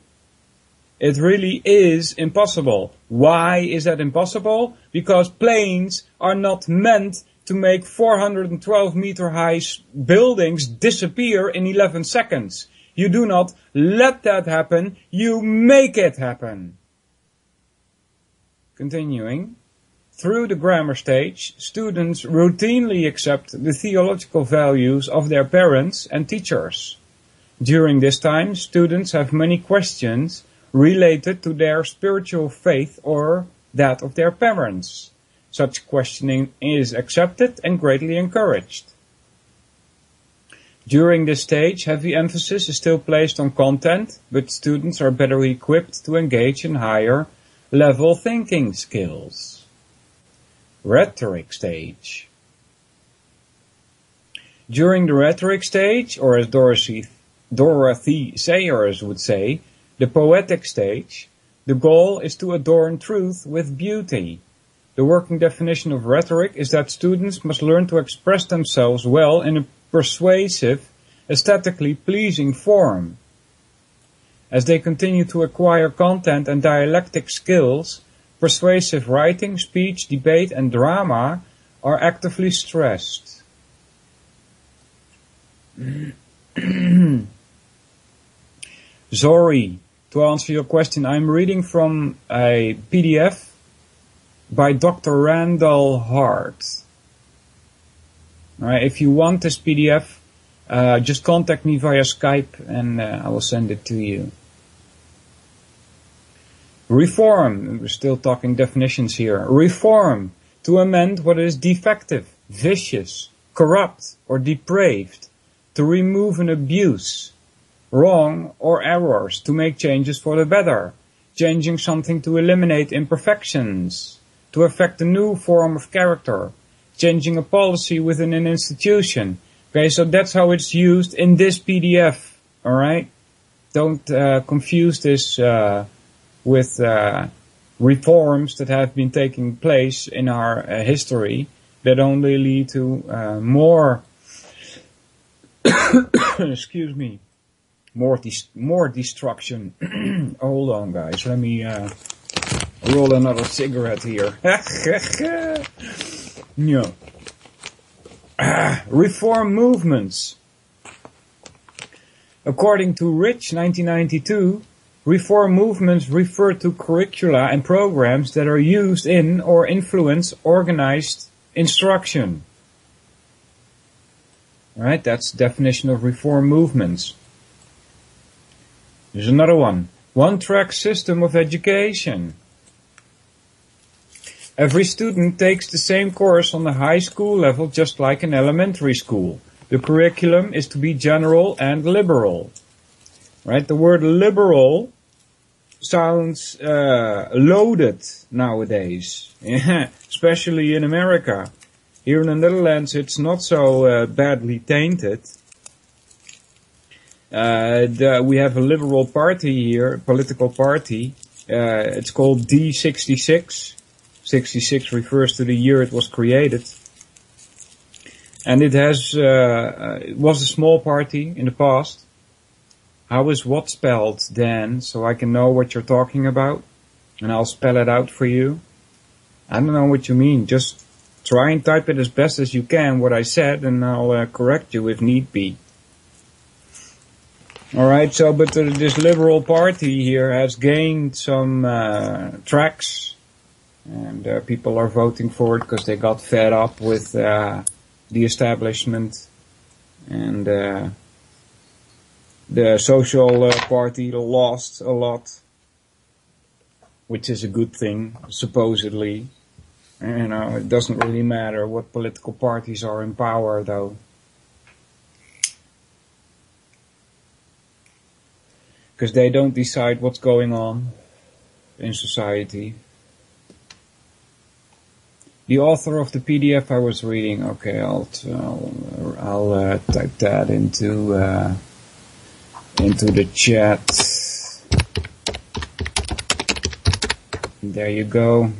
[SPEAKER 6] It really is impossible. Why is that impossible? Because planes are not meant to make 412 meter high buildings disappear in 11 seconds. You do not let that happen, you make it happen. Continuing. Through the grammar stage, students routinely accept the theological values of their parents and teachers. During this time, students have many questions related to their spiritual faith or that of their parents. Such questioning is accepted and greatly encouraged. During this stage, heavy emphasis is still placed on content, but students are better equipped to engage in higher level thinking skills. Rhetoric stage. During the rhetoric stage, or as Dorothy Sayers would say, the poetic stage, the goal is to adorn truth with beauty. The working definition of rhetoric is that students must learn to express themselves well in a persuasive, aesthetically pleasing form. As they continue to acquire content and dialectic skills, persuasive writing, speech, debate, and drama are actively stressed. Zori, to answer your question, I'm reading from a PDF by Dr. Randall Hart. Alright, if you want this PDF, just contact me via Skype and I will send it to you. Reform, we're still talking definitions here. Reform, to amend what is defective, vicious, corrupt, or depraved. To remove an abuse, wrong, or errors. To make changes for the better. Changing something to eliminate imperfections. To affect a new form of character. Changing a policy within an institution. Okay, so that's how it's used in this PDF. Alright? Don't confuse this with reforms that have been taking place in our history that only lead to more excuse me, more destruction. Hold on, guys, let me roll another cigarette here. No. Reform movements. According to Rich, 1992, reform movements refer to curricula and programs that are used in or influence organized instruction. Alright, that's the definition of reform movements. There's another one. One-track system of education. Every student takes the same course on the high school level just like an elementary school. The curriculum is to be general and liberal. Right, the word liberal sounds loaded nowadays, especially in America. Here in the Netherlands it's not so badly tainted. We have a liberal party here, a political party. It's called D66. 66 refers to the year it was created. And it was a small party in the past. How is what spelled, Dan, so I can know what you're talking about? And I'll spell it out for you. I don't know what you mean. Just try and type it as best as you can, what I said, and I'll correct you if need be. Alright, so, but this liberal party here has gained some tracks. And people are voting for it because they got fed up with the establishment. And the social party lost a lot, which is a good thing, supposedly. You know, it doesn't really matter what political parties are in power, though. Because they don't decide what's going on in society. The author of the PDF I was reading, okay, I'll type that into the chat. There you go.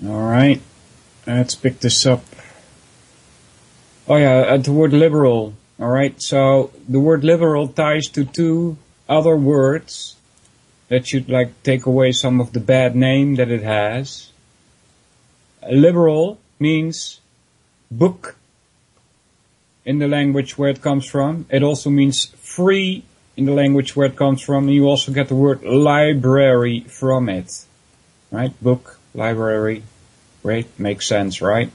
[SPEAKER 6] Alright, let's pick this up. Oh yeah, the word liberal. Alright, so the word liberal ties to two other words that should take away some of the bad name that it has. Liberal means book in the language where it comes from. It also means free in the language where it comes from. And you also get the word library from it. right? Book, library, great, makes sense, right?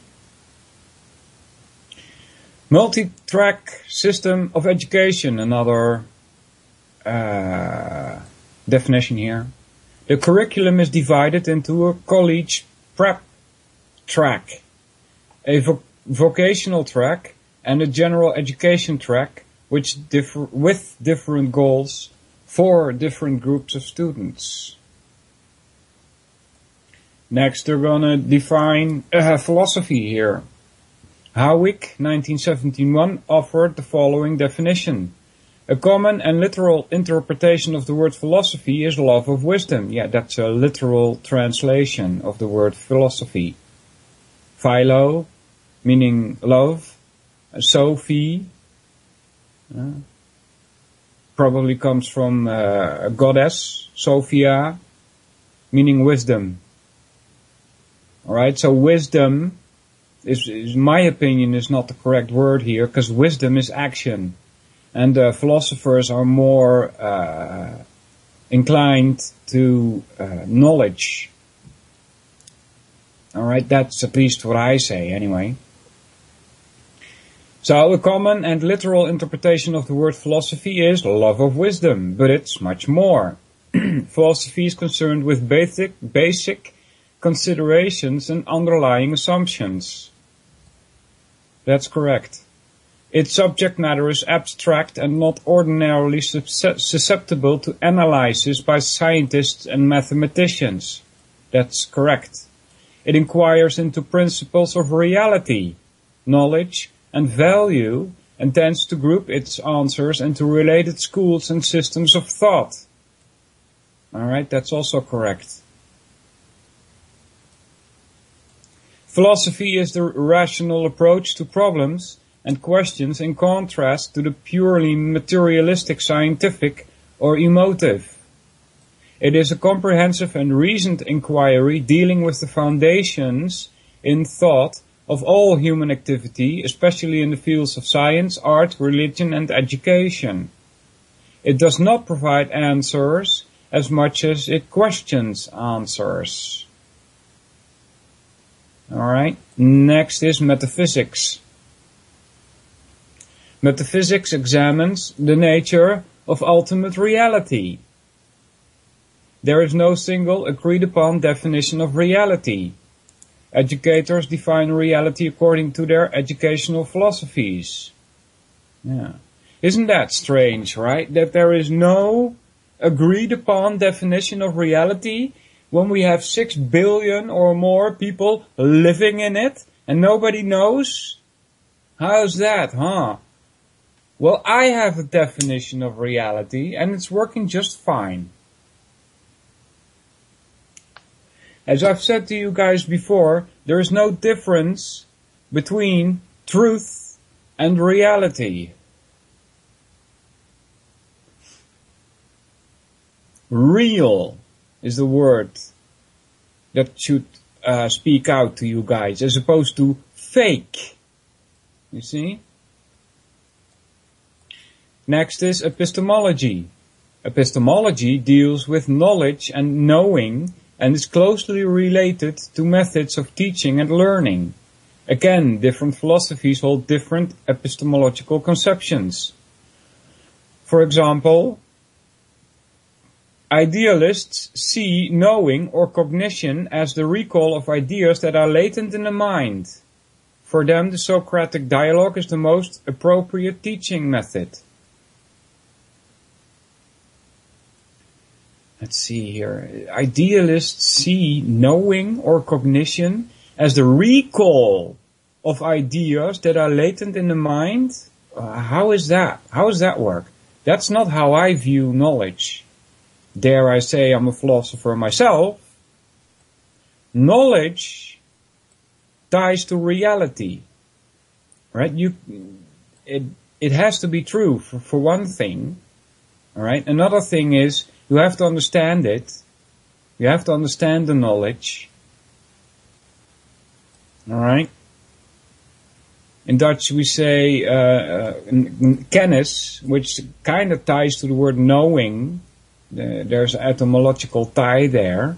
[SPEAKER 6] Multi-track system of education, another definition here. The curriculum is divided into a college prep track, a vocational track, and a general education track, which with different goals for different groups of students. Next, they're going to define philosophy here. Howick, 1971, offered the following definition. A common and literal interpretation of the word philosophy is love of wisdom. Yeah, that's a literal translation of the word philosophy. Philo, meaning love. Sophie, probably comes from a goddess, Sophia, meaning wisdom. Alright, so wisdom is, in my opinion, is not the correct word here, because wisdom is action. And philosophers are more inclined to knowledge. Alright, that's at least what I say anyway. So a common and literal interpretation of the word philosophy is love of wisdom, but it's much more. Philosophy is concerned with basic considerations and underlying assumptions. That's correct. Its subject matter is abstract and not ordinarily susceptible to analysis by scientists and mathematicians. That's correct. It inquires into principles of reality, knowledge, and value, and tends to group its answers into related schools and systems of thought. Alright, that's also correct. Philosophy is the rational approach to problems and questions in contrast to the purely materialistic scientific or emotive. It is a comprehensive and reasoned inquiry dealing with the foundations in thought of all human activity, especially in the fields of science, art, religion, and education. It does not provide answers as much as it questions answers. Alright, next is metaphysics. Metaphysics examines the nature of ultimate reality. There is no single agreed upon definition of reality. Educators define reality according to their educational philosophies. Yeah. Isn't that strange, right? That there is no agreed upon definition of reality when we have 6 billion or more people living in it and nobody knows? How's that, huh? Well, I have a definition of reality and it's working just fine. As I've said to you guys before, there is no difference between truth and reality. Real is the word that should speak out to you guys, as opposed to fake. You see? Next is epistemology. Epistemology deals with knowledge and knowing and is closely related to methods of teaching and learning. Again, different philosophies hold different epistemological conceptions. For example, idealists see knowing or cognition as the recall of ideas that are latent in the mind. For them, the Socratic dialogue is the most appropriate teaching method. Let's see here. Idealists see knowing or cognition as the recall of ideas that are latent in the mind. How is that? How does that work? That's not how I view knowledge. Dare I say I'm a philosopher myself. Knowledge ties to reality. Right? It has to be true for one thing. Alright? Another thing is, you have to understand it. You have to understand the knowledge. Alright? In Dutch we say kennis, which kind of ties to the word knowing. There's an etymological tie there.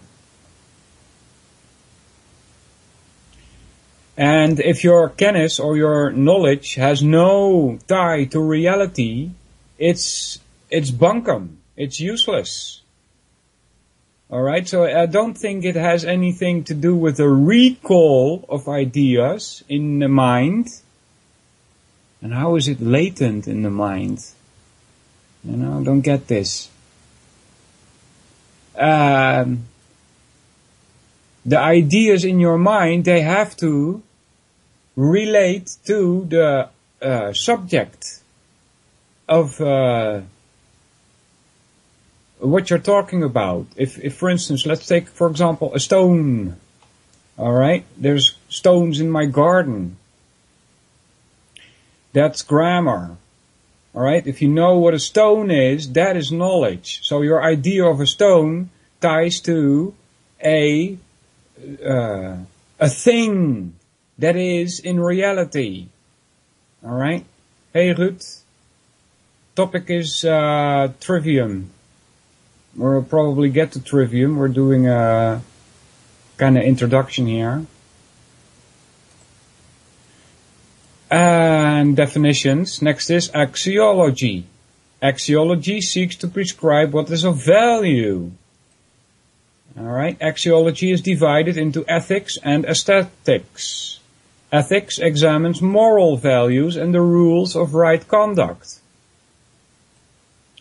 [SPEAKER 6] And if your kennis or your knowledge has no tie to reality, it's bunkum. It's useless. Alright, so I don't think it has anything to do with the recall of ideas in the mind. And how is it latent in the mind? You know, I don't get this. The ideas in your mind, they have to relate to the subject of what you're talking about. If for instance, let's take, for example, a stone. Alright, there's stones in my garden. That's grammar. Alright, if you know what a stone is, that is knowledge. So your idea of a stone ties to a thing that is in reality. Alright? Hey Ruud. Topic is trivium. We'll probably get to trivium. We're doing a kind of introduction here. And definitions. Next is axiology. Axiology seeks to prescribe what is of value. Alright, axiology is divided into ethics and aesthetics. Ethics examines moral values and the rules of right conduct.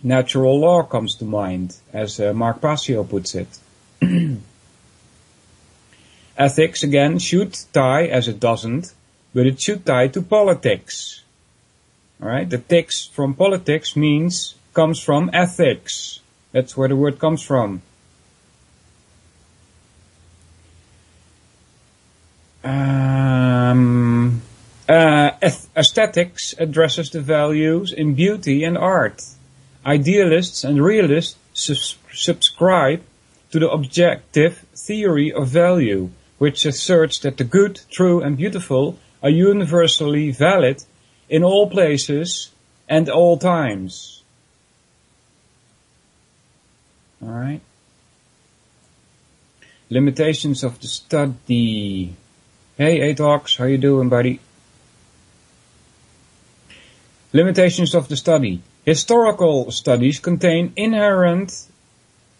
[SPEAKER 6] Natural law comes to mind, as Mark Passio puts it. Ethics, again, should tie, as it doesn't, but it should tie to politics. Alright, the tics from politics comes from ethics. That's where the word comes from. Aesthetics addresses the values in beauty and art. Idealists and realists subscribe to the objective theory of value, which asserts that the good, true and beautiful are universally valid in all places and all times. Alright. Limitations of the study. Hey, Atox, how you doing, buddy? Limitations of the study. Historical studies contain inherent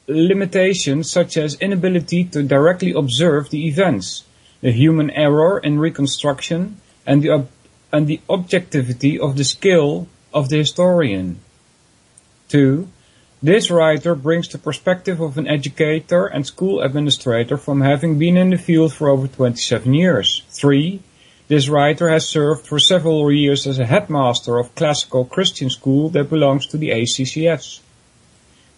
[SPEAKER 6] limitations such as inability to directly observe the events, the human error in reconstruction, and the objectivity of the skill of the historian. 2. This writer brings the perspective of an educator and school administrator from having been in the field for over 27 years. 3. This writer has served for several years as a headmaster of classical Christian school that belongs to the ACCS.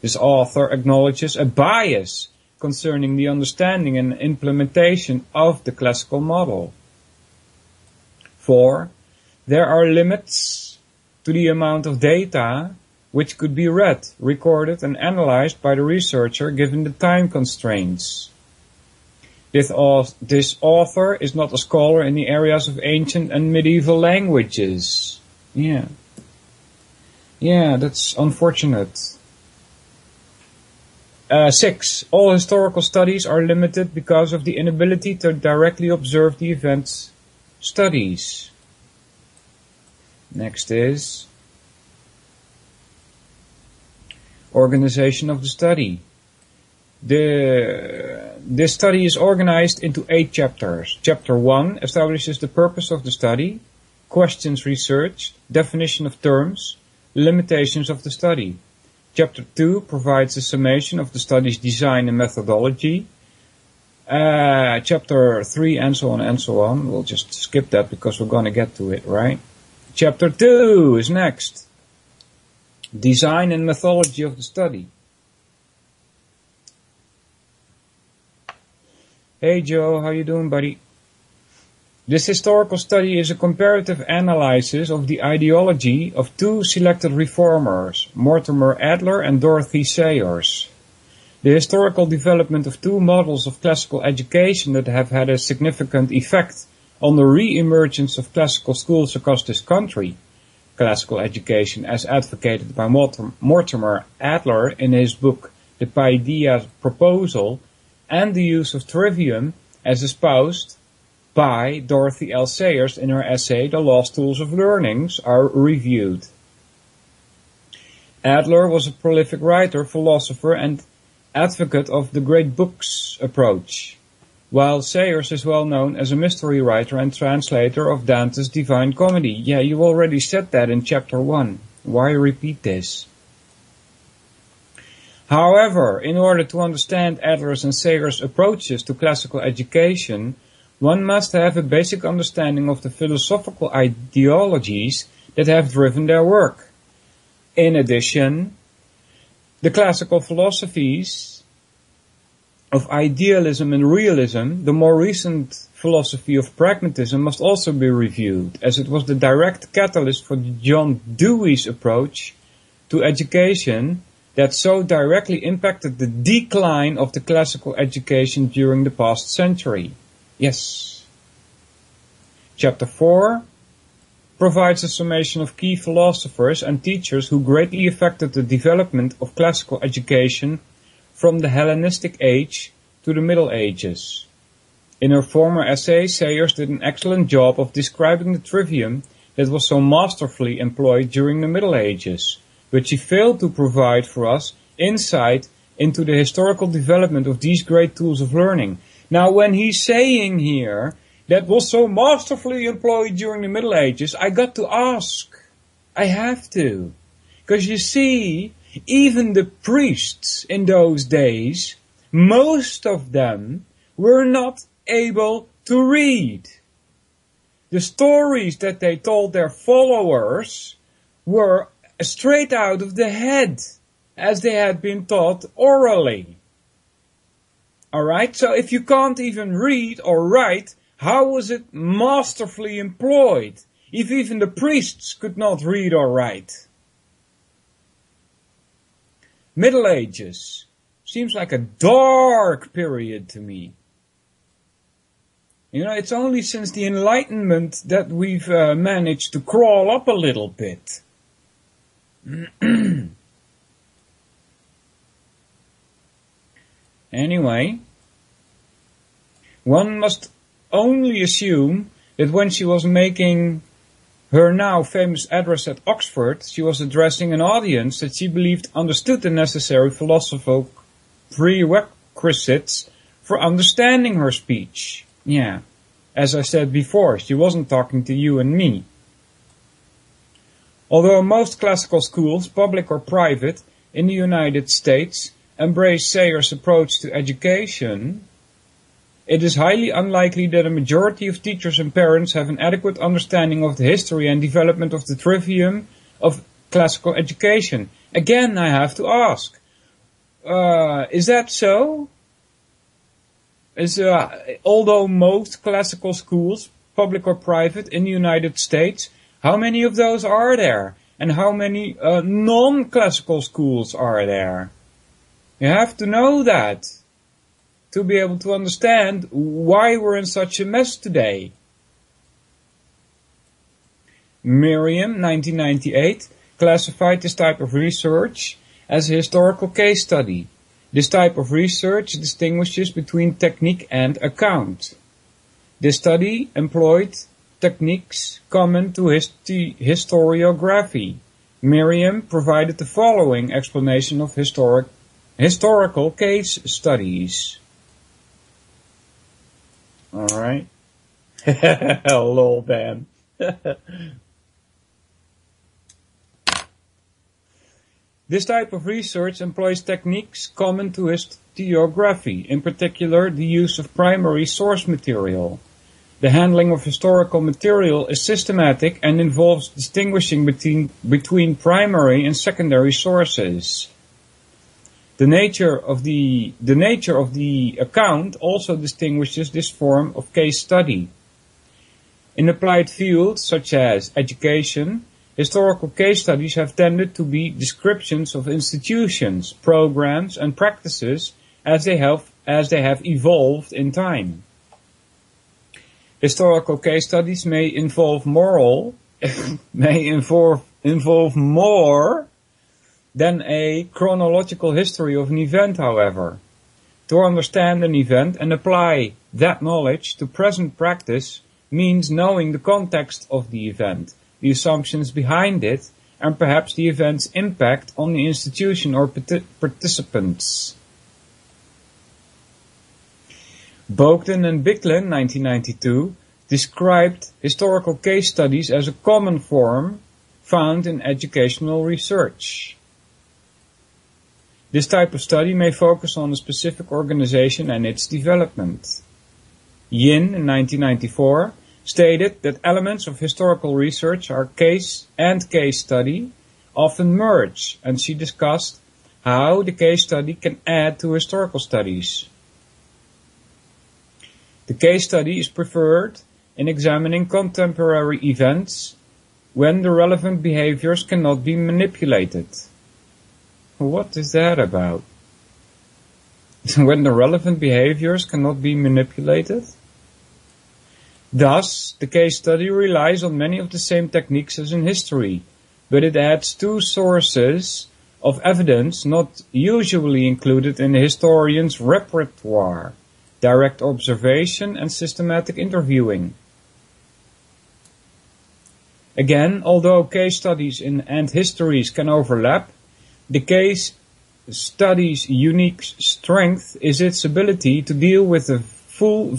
[SPEAKER 6] This author acknowledges a bias concerning the understanding and implementation of the classical model. 4. There are limits to the amount of data which could be read, recorded and analyzed by the researcher given the time constraints. This author is not a scholar in the areas of ancient and medieval languages. Yeah, that's unfortunate. 6. All historical studies are limited because of the inability to directly observe the events studies. Next is organization of the study. This study is organized into 8 chapters. Chapter 1 establishes the purpose of the study, questions researched, definition of terms, limitations of the study. Chapter 2 provides a summation of the study's design and methodology. Chapter 3 and so on and so on. We'll just skip that because we're going to get to it, right? Chapter 2 is next. Design and methodology of the study. Hey Joe, how you doing, buddy? This historical study is a comparative analysis of the ideology of 2 selected reformers, Mortimer Adler and Dorothy Sayers. The historical development of 2 models of classical education that have had a significant effect on the re-emergence of classical schools across this country. Classical education as advocated by Mortimer Adler in his book The Paideia Proposal, and the use of trivium as espoused by Dorothy L. Sayers in her essay The Lost Tools of Learning are reviewed. Adler was a prolific writer, philosopher, and advocate of the great books approach, while Sayers is well known as a mystery writer and translator of Dante's Divine Comedy. Yeah, you already said that in chapter 1. Why repeat this? However, in order to understand Adler's and Sayers' approaches to classical education, one must have a basic understanding of the philosophical ideologies that have driven their work. In addition, the classical philosophies of idealism and realism, the more recent philosophy of pragmatism, must also be reviewed, as it was the direct catalyst for John Dewey's approach to education that so directly impacted the decline of the classical education during the past century. Yes. Chapter 4 provides a summation of key philosophers and teachers who greatly affected the development of classical education from the Hellenistic age to the Middle Ages. In her former essay, Sayers did an excellent job of describing the trivium that was so masterfully employed during the Middle Ages, but she failed to provide for us insight into the historical development of these great tools of learning. Now, when he's saying here that was so masterfully employed during the Middle Ages, I got to ask. I have to. Because you see, even the priests in those days, most of them were not able to read. The stories that they told their followers were straight out of the head, as they had been taught orally. Alright, so if you can't even read or write, how was it masterfully employed, if even the priests could not read or write? Middle Ages seems like a dark period to me. You know, it's only since the Enlightenment that we've managed to crawl up a little bit. Anyway, one must only assume that when she was making her now famous address at Oxford, she was addressing an audience that she believed understood the necessary philosophical prerequisites for understanding her speech. Yeah, as I said before, she wasn't talking to you and me. Although most classical schools, public or private, in the United States embrace Sayers' approach to education, it is highly unlikely that a majority of teachers and parents have an adequate understanding of the history and development of the trivium of classical education. Again, I have to ask, is that so? Although most classical schools, public or private, in the United States, how many of those are there? And how many non-classical schools are there? You have to know that to be able to understand why we're in such a mess today. Merriam, 1998, classified this type of research as a historical case study. This type of research distinguishes between technique and account. This study employed techniques common to historiography. Merriam provided the following explanation of historical case studies. Alright. Lol, Dan. This type of research employs techniques common to historiography, in particular the use of primary source material. The handling of historical material is systematic and involves distinguishing between primary and secondary sources. The nature of the account also distinguishes this form of case study. In applied fields such as education, historical case studies have tended to be descriptions of institutions, programs, and practices as they have evolved in time. Historical case studies may involve more than a chronological history of an event, however. To understand an event and apply that knowledge to present practice means knowing the context of the event, the assumptions behind it, and perhaps the event's impact on the institution or participants. Bogdan and Bicklin, 1992, described historical case studies as a common form found in educational research. This type of study may focus on a specific organization and its development. Yin, in 1994, stated that elements of historical research are case study often merge, and she discussed how the case study can add to historical studies. The case study is preferred in examining contemporary events when the relevant behaviors cannot be manipulated. What is that about? When the relevant behaviors cannot be manipulated? Thus, the case study relies on many of the same techniques as in history, but it adds two sources of evidence not usually included in the historian's repertoire: direct observation and systematic interviewing. Again, although case studies and histories can overlap, the case study's unique strength is its ability to deal with a full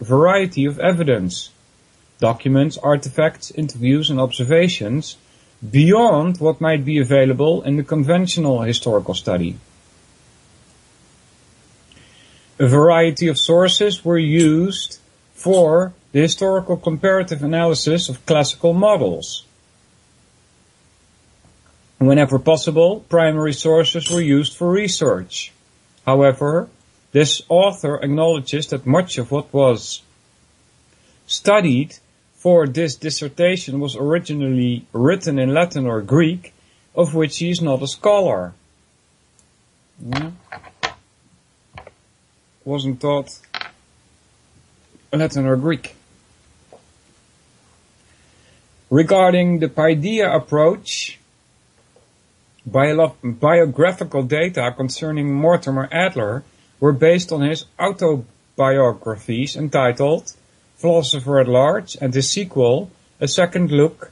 [SPEAKER 6] variety of evidence, documents, artifacts, interviews, and observations beyond what might be available in the conventional historical study. A variety of sources were used for the historical comparative analysis of classical models. Whenever possible, primary sources were used for research. However, this author acknowledges that much of what was studied for this dissertation was originally written in Latin or Greek, of which he is not a scholar. Wasn't taught Latin or Greek. Regarding the Paideia approach, biographical data concerning Mortimer Adler were based on his autobiographies entitled Philosopher at Large and his sequel, A Second Look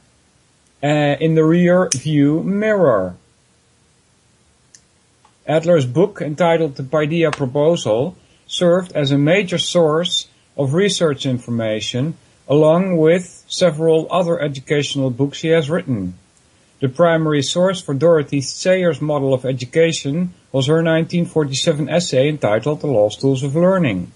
[SPEAKER 6] in the Rear View Mirror. Adler's book, entitled The Paideia Proposal, served as a major source of research information, along with several other educational books he has written. The primary source for Dorothy Sayers' model of education was her 1947 essay entitled The Lost Tools of Learning.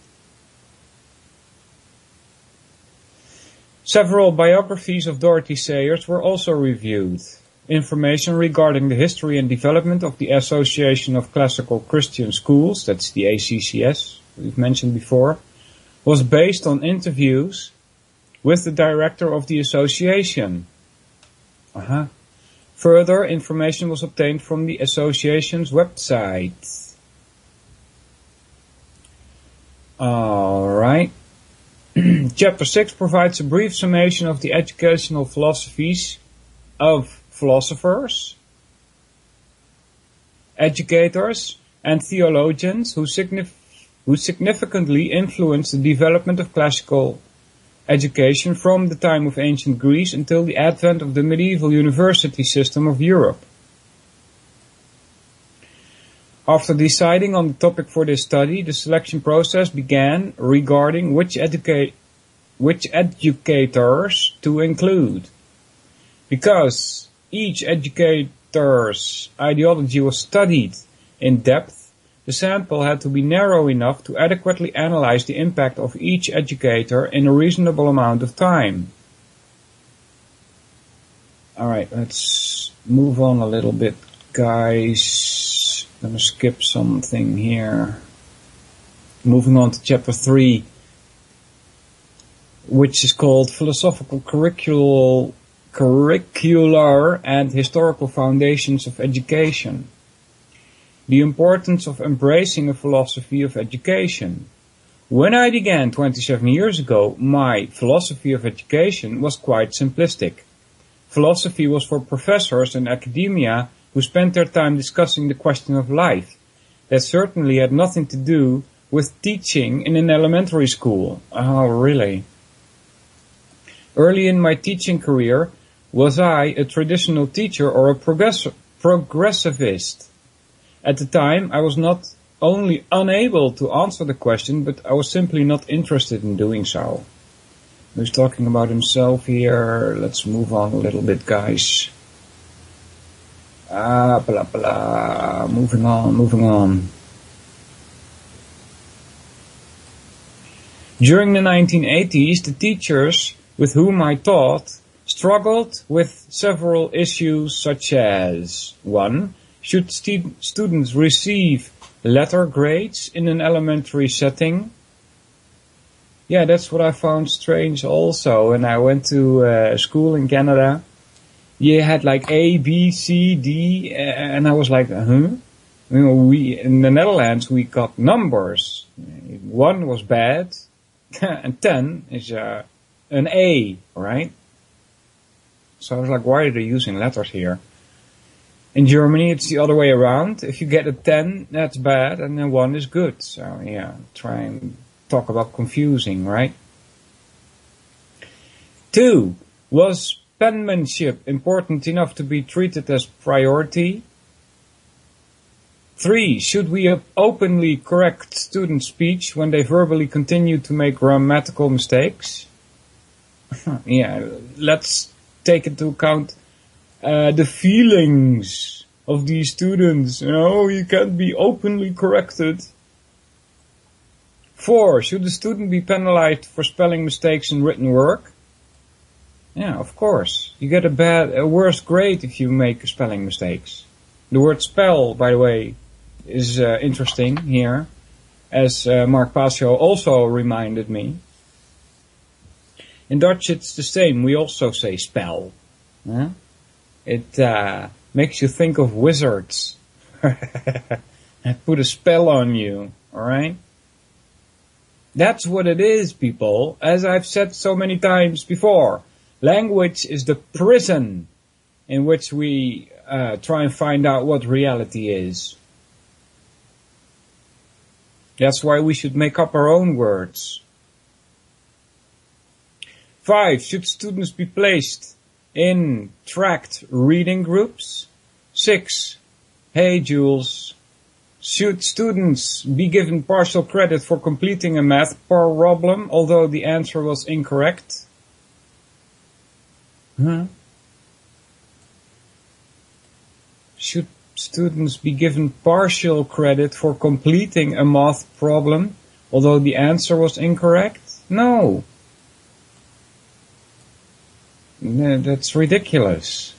[SPEAKER 6] Several biographies of Dorothy Sayers were also reviewed. Information regarding the history and development of the Association of Classical Christian Schools, that's the ACCS, we've mentioned before, was based on interviews with the director of the association. Further information was obtained from the association's website. Alright. Chapter 6 provides a brief summation of the educational philosophies of philosophers, educators, and theologians who significantly influenced the development of classical education from the time of ancient Greece until the advent of the medieval university system of Europe. After deciding on the topic for this study, the selection process began regarding which educators to include. Because each educator's ideology was studied in depth, the sample had to be narrow enough to adequately analyze the impact of each educator in a reasonable amount of time. Alright, let's move on a little bit, guys. I'm going to skip something here. Moving on to chapter 3, which is called Philosophical Curricular and Historical Foundations of Education. The importance of embracing a philosophy of education. When I began 27 years ago, my philosophy of education was quite simplistic. Philosophy was for professors in academia who spent their time discussing the question of life. That certainly had nothing to do with teaching in an elementary school. Oh, really? Early in my teaching career, was I a traditional teacher or a progressivist? At the time, I was not only unable to answer the question, but I was simply not interested in doing so. He's talking about himself here. Let's move on a little bit, guys. Blah, blah. Moving on. During the 1980s, the teachers with whom I taught struggled with several issues such as 1. Should students receive letter grades in an elementary setting? Yeah, that's what I found strange also. When I went to school in Canada, you had like A, B, C, D, and I was like, huh? You know, we in the Netherlands we got numbers. 1 was bad, and 10 is an A, right? So I was like, why are they using letters here? In Germany, it's the other way around. If you get a 10, that's bad, and then 1 is good. So yeah, try and talk about confusing, right? 2, was penmanship important enough to be treated as priority? 3, should we openly correct student speech when they verbally continue to make grammatical mistakes? Yeah, let's take into account the feelings of these students. You know, you can't be openly corrected. 4, should the student be penalized for spelling mistakes in written work? Yeah, of course. You get a worse grade if you make spelling mistakes. The word spell, by the way, is interesting here, as Mark Pasio also reminded me. In Dutch it's the same. We also say spell. Huh? It makes you think of wizards. Put a spell on you, alright? That's what it is, people. As I've said so many times before, language is the prison in which we try and find out what reality is. That's why we should make up our own words. 5, should students be placed in tracked reading groups? 6, hey Jules, should students be given partial credit for completing a math problem, although the answer was incorrect? Huh? Should students be given partial credit for completing a math problem, although the answer was incorrect? No. That's ridiculous.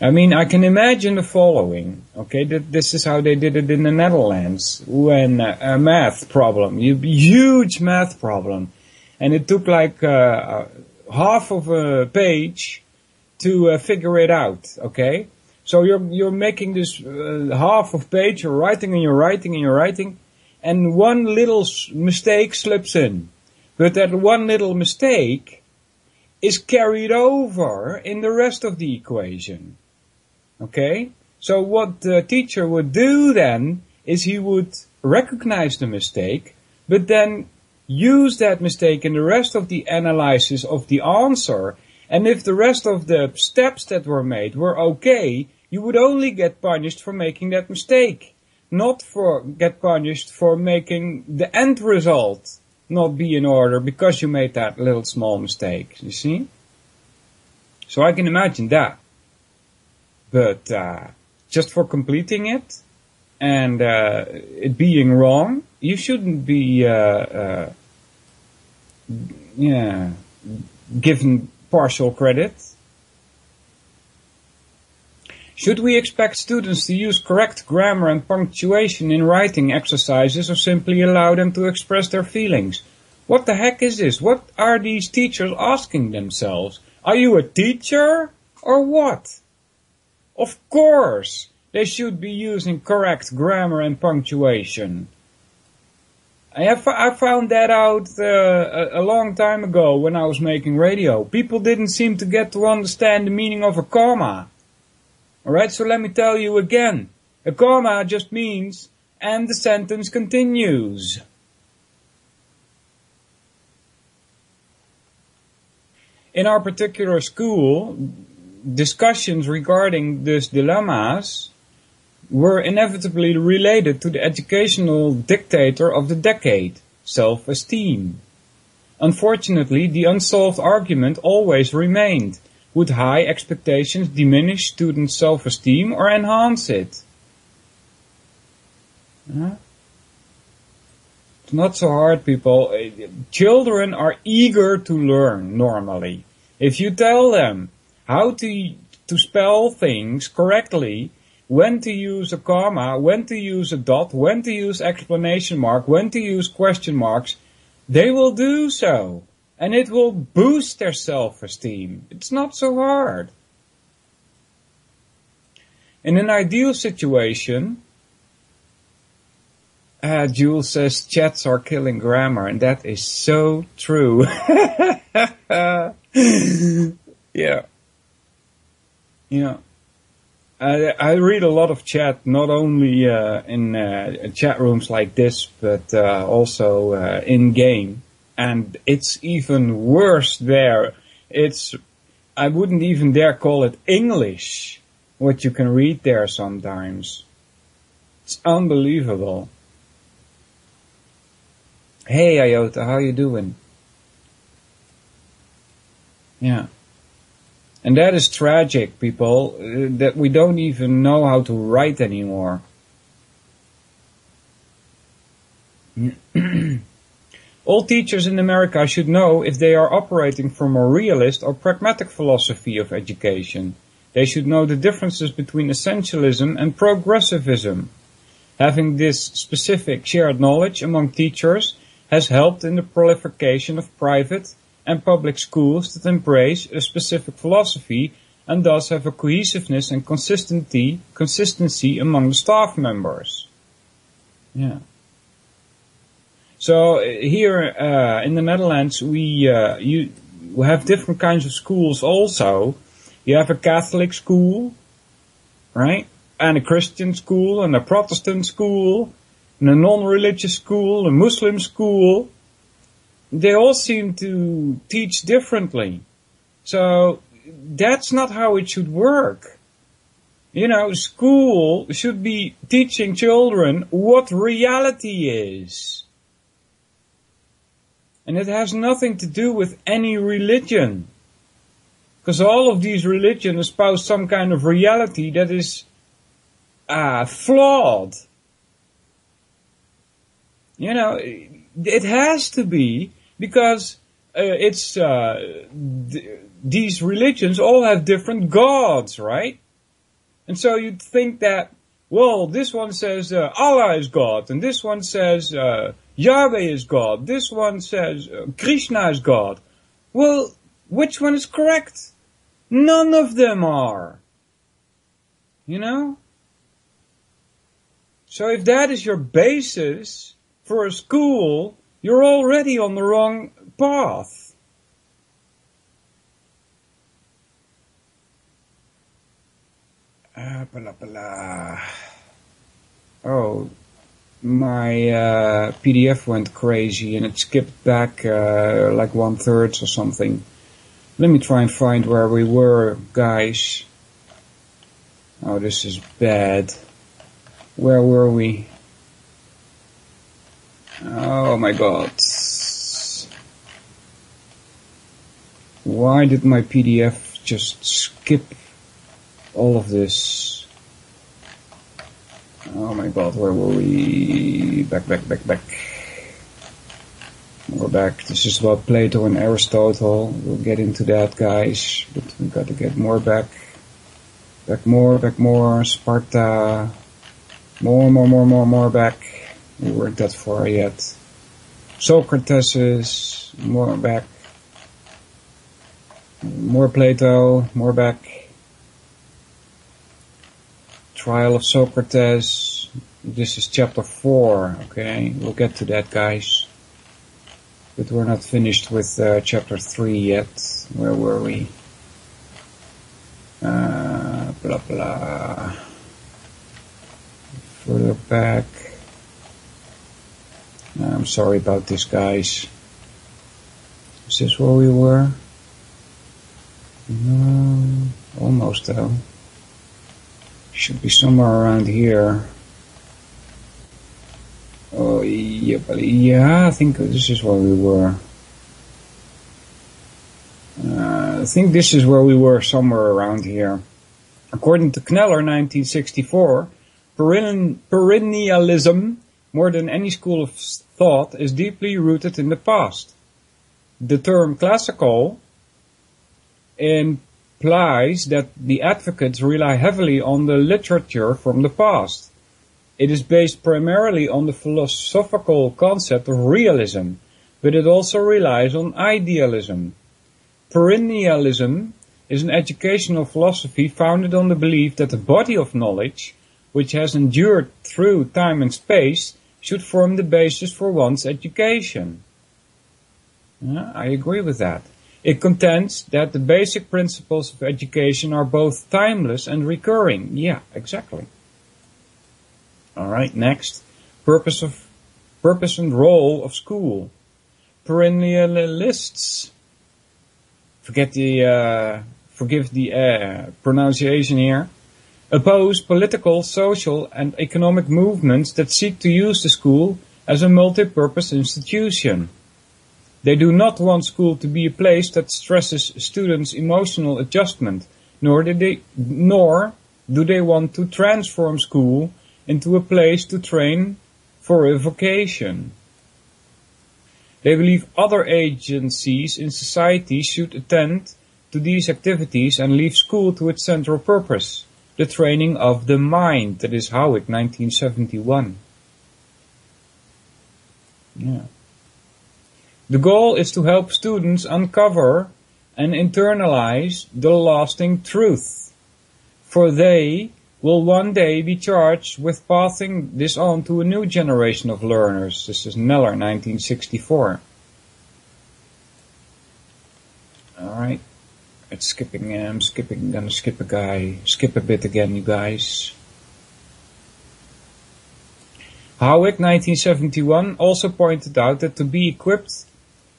[SPEAKER 6] I mean, I can imagine the following, okay, that this is how they did it in the Netherlands, when a math problem, huge math problem, and it took like half of a page to figure it out, okay? So you're making this half of page, you're writing and you're writing and you're writing, and one little mistake slips in. But that one little mistake is carried over in the rest of the equation. Okay? So what the teacher would do then is he would recognize the mistake, but then use that mistake in the rest of the analysis of the answer. And if the rest of the steps that were made were okay, you would only get punished for making that mistake, not get punished for making the end result not be in order because you made that little small mistake, you see? So I can imagine that. But just for completing it and it being wrong, you shouldn't be given partial credit. Should we expect students to use correct grammar and punctuation in writing exercises or simply allow them to express their feelings? What the heck is this? What are these teachers asking themselves? Are you a teacher or what? Of course, they should be using correct grammar and punctuation. I found that out a long time ago when I was making radio. People didn't seem to get to understand the meaning of a comma. Alright, so let me tell you again. A comma just means And the sentence continues. In our particular school, discussions regarding these dilemmas were inevitably related to the educational dictator of the decade, self-esteem. Unfortunately, the unsolved argument always remained. Would high expectations diminish students' self-esteem or enhance it? It's not so hard, people. Children are eager to learn normally. If you tell them how to spell things correctly, when to use a comma, when to use a dot, when to use exclamation mark, when to use question marks, they will do so. And it will boost their self-esteem. It's not so hard. In an ideal situation, Jules says chats are killing grammar, and that is so true. Yeah. I read a lot of chat, not only in chat rooms like this, but also in game. And it's even worse there. I wouldn't even dare call it English, what you can read there sometimes. It's unbelievable. Hey Iota, how you doing? Yeah. And that is tragic, people, that we don't even know how to write anymore. All teachers in America should know if they are operating from a realist or pragmatic philosophy of education. They should know the differences between essentialism and progressivism. Having this specific shared knowledge among teachers has helped in the proliferation of private and public schools that embrace a specific philosophy and thus have a cohesiveness and consistency among the staff members. Yeah. So here in the Netherlands, we have different kinds of schools also. You have a Catholic school, right? And a Christian school, and a Protestant school, and a non-religious school, a Muslim school. They all seem to teach differently. So that's not how it should work. School should be teaching children what reality is. And it has nothing to do with any religion. Because all of these religions espouse some kind of reality that is flawed. It has to be, because these religions all have different gods, right? And so you'd think that, well, this one says Allah is God, and this one says Yahweh is God, this one says Krishna is God. Well, which one is correct? None of them are. So if that is your basis for a school, you're already on the wrong path. Oh, my PDF went crazy and it skipped back like 1/3 or something. Let me try and find where we were, guys. Oh, this is bad. Where were we? Oh my god. Why did my PDF just skip all of this? Oh my god, where were we? Back. We're back. This is about Plato and Aristotle. We'll get into that, guys. But we got to get more back. Back more. Sparta. More back. We weren't that far yet. Socrates. More back. More Plato. More back. Trial of Socrates. This is chapter 4. Okay, we'll get to that, guys. But we're not finished with chapter 3 yet. Where were we? Further back. I'm sorry about this, guys. Is this where we were? No, almost though. Should be somewhere around here. Oh, yeah, I think this is where we were. I think this is where we were, somewhere around here. According to Kneller, 1964, perennialism, more than any school of thought, is deeply rooted in the past. The term classical implies that the advocates rely heavily on the literature from the past. It is based primarily on the philosophical concept of realism, but it also relies on idealism. Perennialism is an educational philosophy founded on the belief that the body of knowledge, which has endured through time and space, should form the basis for one's education. I agree with that. It contends that the basic principles of education are both timeless and recurring. Yeah, exactly. Alright, next. Purpose and role of school. Perennialists, forgive the pronunciation here, oppose political, social and economic movements that seek to use the school as a multi-purpose institution. They do not want school to be a place that stresses students' emotional adjustment, nor do they want to transform school into a place to train for a vocation. They believe other agencies in society should attend to these activities and leave school to its central purpose, the training of the mind. That is Howick, 1971. Yeah. The goal is to help students uncover and internalize the lasting truth, for they will one day be charged with passing this on to a new generation of learners. This is Kneller, 1964. Alright, it's skipping, I'm gonna skip a bit again, you guys. Howick, 1971, also pointed out that to be equipped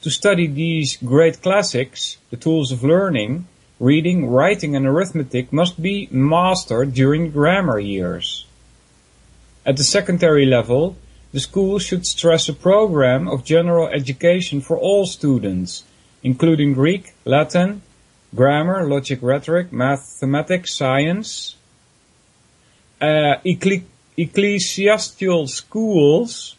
[SPEAKER 6] to study these great classics, the tools of learning, reading, writing and arithmetic must be mastered during grammar years. At the secondary level, the school should stress a program of general education for all students, including Greek, Latin, grammar, logic, rhetoric, mathematics, science. Ecclesiastical schools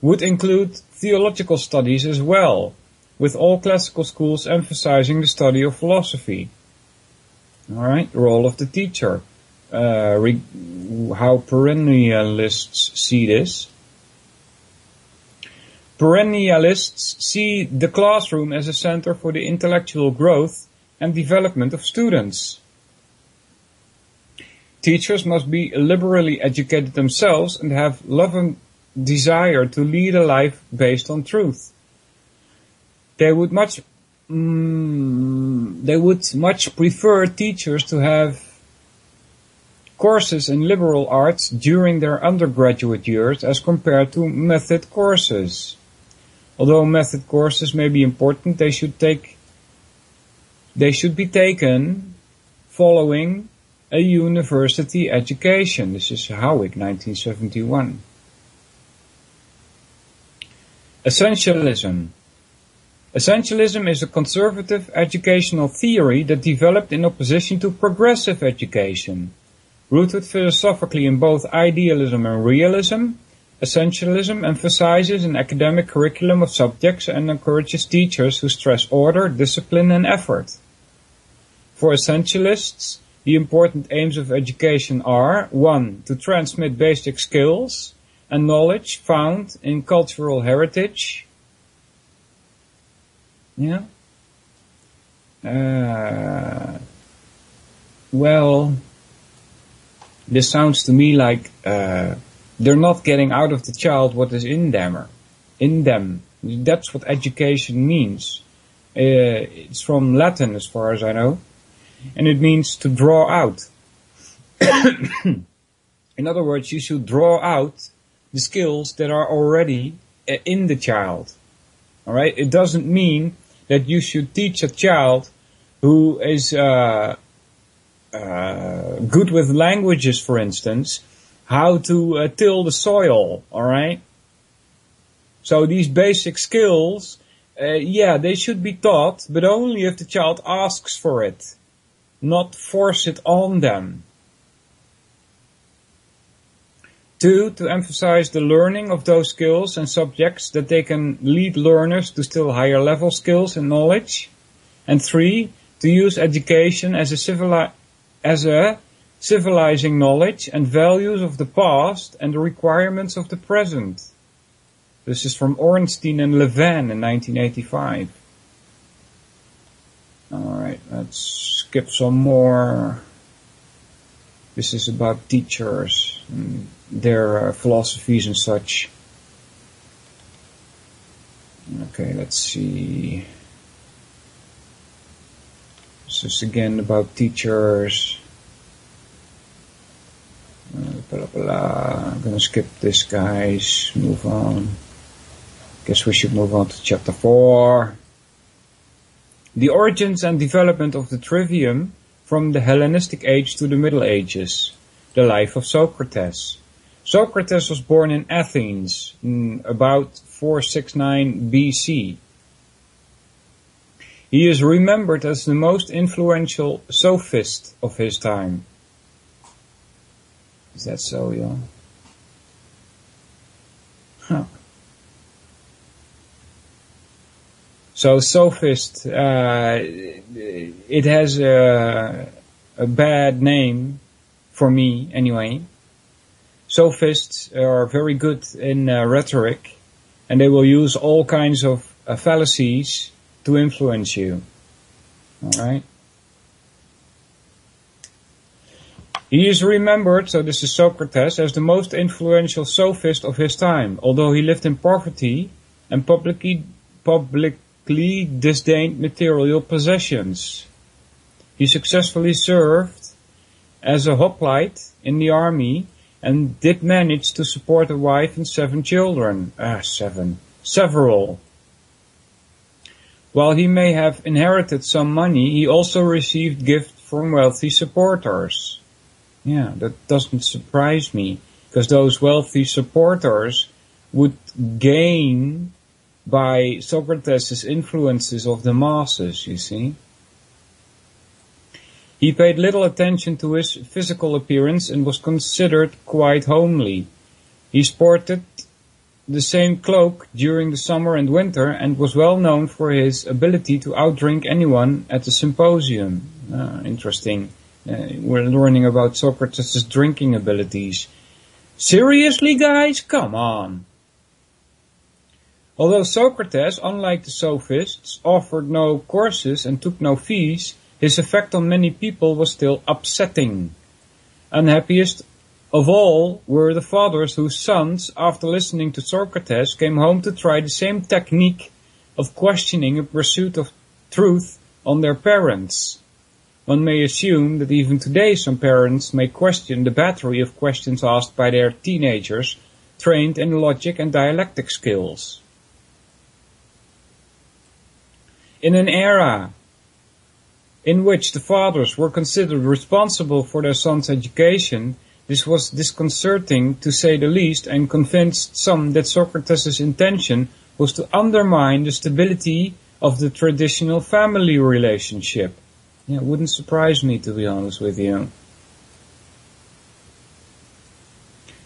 [SPEAKER 6] would include theological studies as well, with all classical schools emphasizing the study of philosophy. Alright, role of the teacher. How perennialists see this. Perennialists see the classroom as a center for the intellectual growth and development of students. Teachers must be liberally educated themselves and have love and desire to lead a life based on truth. They would much prefer teachers to have courses in liberal arts during their undergraduate years as compared to method courses. Although method courses may be important, they should be taken following a university education. This is Howick, 1971. Essentialism. Essentialism is a conservative educational theory that developed in opposition to progressive education. Rooted philosophically in both idealism and realism, essentialism emphasizes an academic curriculum of subjects and encourages teachers who stress order, discipline, and effort. For essentialists, the important aims of education are 1. To transmit basic skills and knowledge found in cultural heritage. Yeah. Well, this sounds to me like they're not getting out of the child what is in them. That's what education means. It's from Latin as far as I know. And it means to draw out. In other words, you should draw out the skills that are already in the child. Alright? It doesn't mean that you should teach a child who is good with languages, for instance, how to till the soil. Alright? So these basic skills, they should be taught, but only if the child asks for it. Not force it on them. 2, to emphasize the learning of those skills and subjects that they can lead learners to still higher level skills and knowledge. And 3, to use education as a civilizing knowledge and values of the past and the requirements of the present. This is from Ornstein and Levin in 1985. Alright, let's skip some more. This is about teachers and their philosophies and such. Okay, let's see. This is again about teachers. I'm gonna skip this, guys. Move on. Guess we should move on to chapter 4. The origins and development of the trivium from the Hellenistic age to the Middle Ages. The life of Socrates. Socrates was born in Athens in about 469 BC. He is remembered as the most influential sophist of his time. Is that so, yeah? Huh. So sophist, it has a bad name for me anyway. Sophists are very good in rhetoric, and they will use all kinds of fallacies to influence you. Alright? He is remembered, so this is Socrates, as the most influential sophist of his time, although he lived in poverty and publicly disdained material possessions. He successfully served as a hoplite in the army and did manage to support a wife and 7 children. Several. While he may have inherited some money, he also received gifts from wealthy supporters. Yeah, that doesn't surprise me, because those wealthy supporters would gain by Socrates' influences of the masses, you see. He paid little attention to his physical appearance and was considered quite homely. He sported the same cloak during the summer and winter and was well known for his ability to outdrink anyone at the symposium. Interesting. We're learning about Socrates' drinking abilities. Seriously, guys? Come on. Although Socrates, unlike the sophists, offered no courses and took no fees, his effect on many people was still upsetting. Unhappiest of all were the fathers whose sons, after listening to Socrates, came home to try the same technique of questioning in pursuit of truth on their parents. One may assume that even today some parents may question the battery of questions asked by their teenagers, trained in logic and dialectic skills. In an era in which the fathers were considered responsible for their sons' education, this was disconcerting to say the least, and convinced some that Socrates' intention was to undermine the stability of the traditional family relationship. Yeah, it wouldn't surprise me, to be honest with you.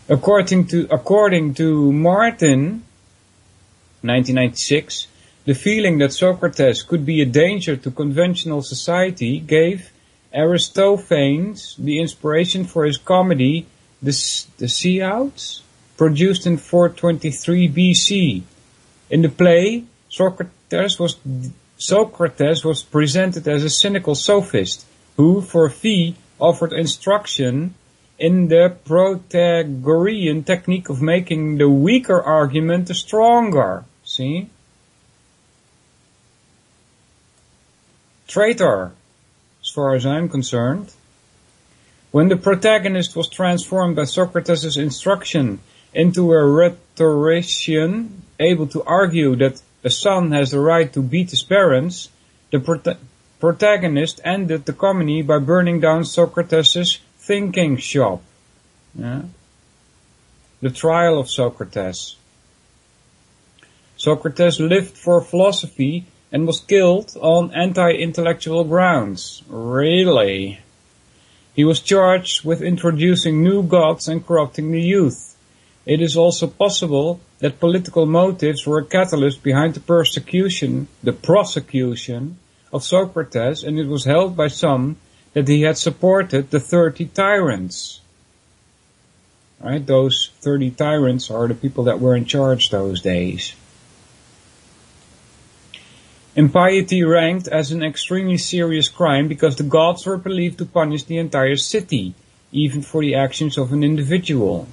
[SPEAKER 6] According to Martin, 1996, the feeling that Socrates could be a danger to conventional society gave Aristophanes the inspiration for his comedy, The Sea Outs, produced in 423 BC. In the play, Socrates was presented as a cynical sophist who, for a fee, offered instruction in the Protagorean technique of making the weaker argument the stronger. See? Traitor, as far as I'm concerned. When the protagonist was transformed by Socrates' instruction into a rhetorician able to argue that a son has the right to beat his parents, the protagonist ended the comedy by burning down Socrates' thinking shop. Yeah? The trial of Socrates. Socrates lived for philosophy and was killed on anti-intellectual grounds. Really? He was charged with introducing new gods and corrupting the youth. It is also possible that political motives were a catalyst behind the prosecution of Socrates, and it was held by some that he had supported the 30 tyrants. Right? Those 30 tyrants are the people that were in charge those days. Impiety ranked as an extremely serious crime because the gods were believed to punish the entire city, even for the actions of an individual.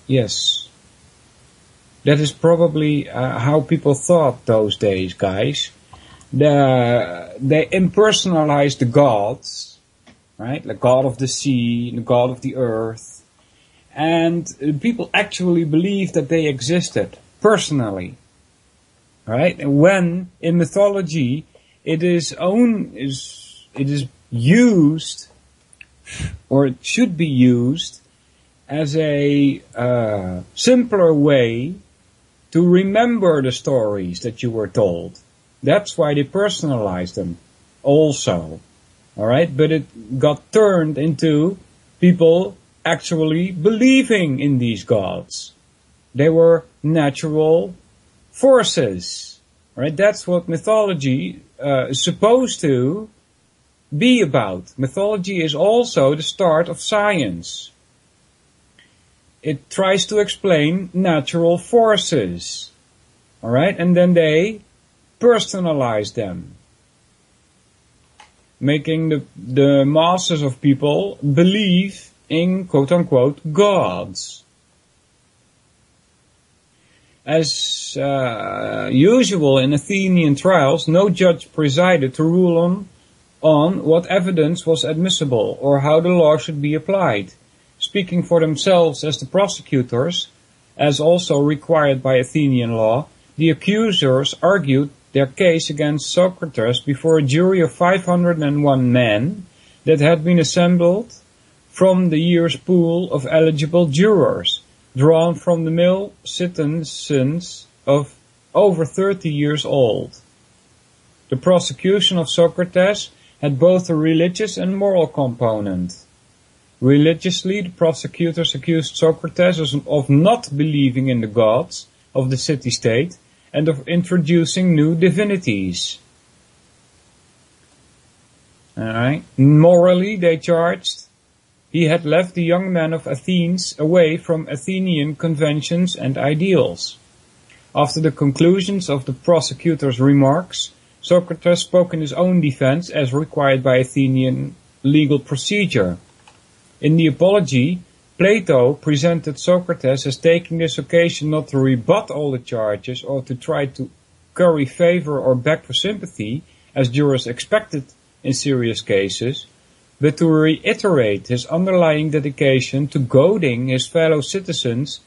[SPEAKER 6] Yes. That is probably how people thought those days, guys. They impersonalized the gods, right? The god of the sea, the god of the earth. And people actually believed that they existed, personally. Right? When in mythology it is used, or it should be used, as a simpler way to remember the stories that you were told. That's why they personalized them also. Alright? But it got turned into people actually believing in these gods. They were natural forces, right? That's what mythology is supposed to be about. Mythology is also the start of science. It tries to explain natural forces, all right? And then they personalize them, making the masses of people believe in quote-unquote gods. As usual in Athenian trials, no judge presided to rule on what evidence was admissible or how the law should be applied. Speaking for themselves as the prosecutors, as also required by Athenian law, the accusers argued their case against Socrates before a jury of 501 men that had been assembled from the year's pool of eligible jurors, drawn from the male citizens of over 30 years old. The prosecution of Socrates had both a religious and moral component. Religiously, the prosecutors accused Socrates of not believing in the gods of the city-state and of introducing new divinities. Alright. Morally, they charged he had left the young men of Athens away from Athenian conventions and ideals. After the conclusions of the prosecutor's remarks, Socrates spoke in his own defense as required by Athenian legal procedure. In the apology, Plato presented Socrates as taking this occasion not to rebut all the charges or to try to curry favor or beg for sympathy, as jurors expected in serious cases, but to reiterate his underlying dedication to goading his fellow citizens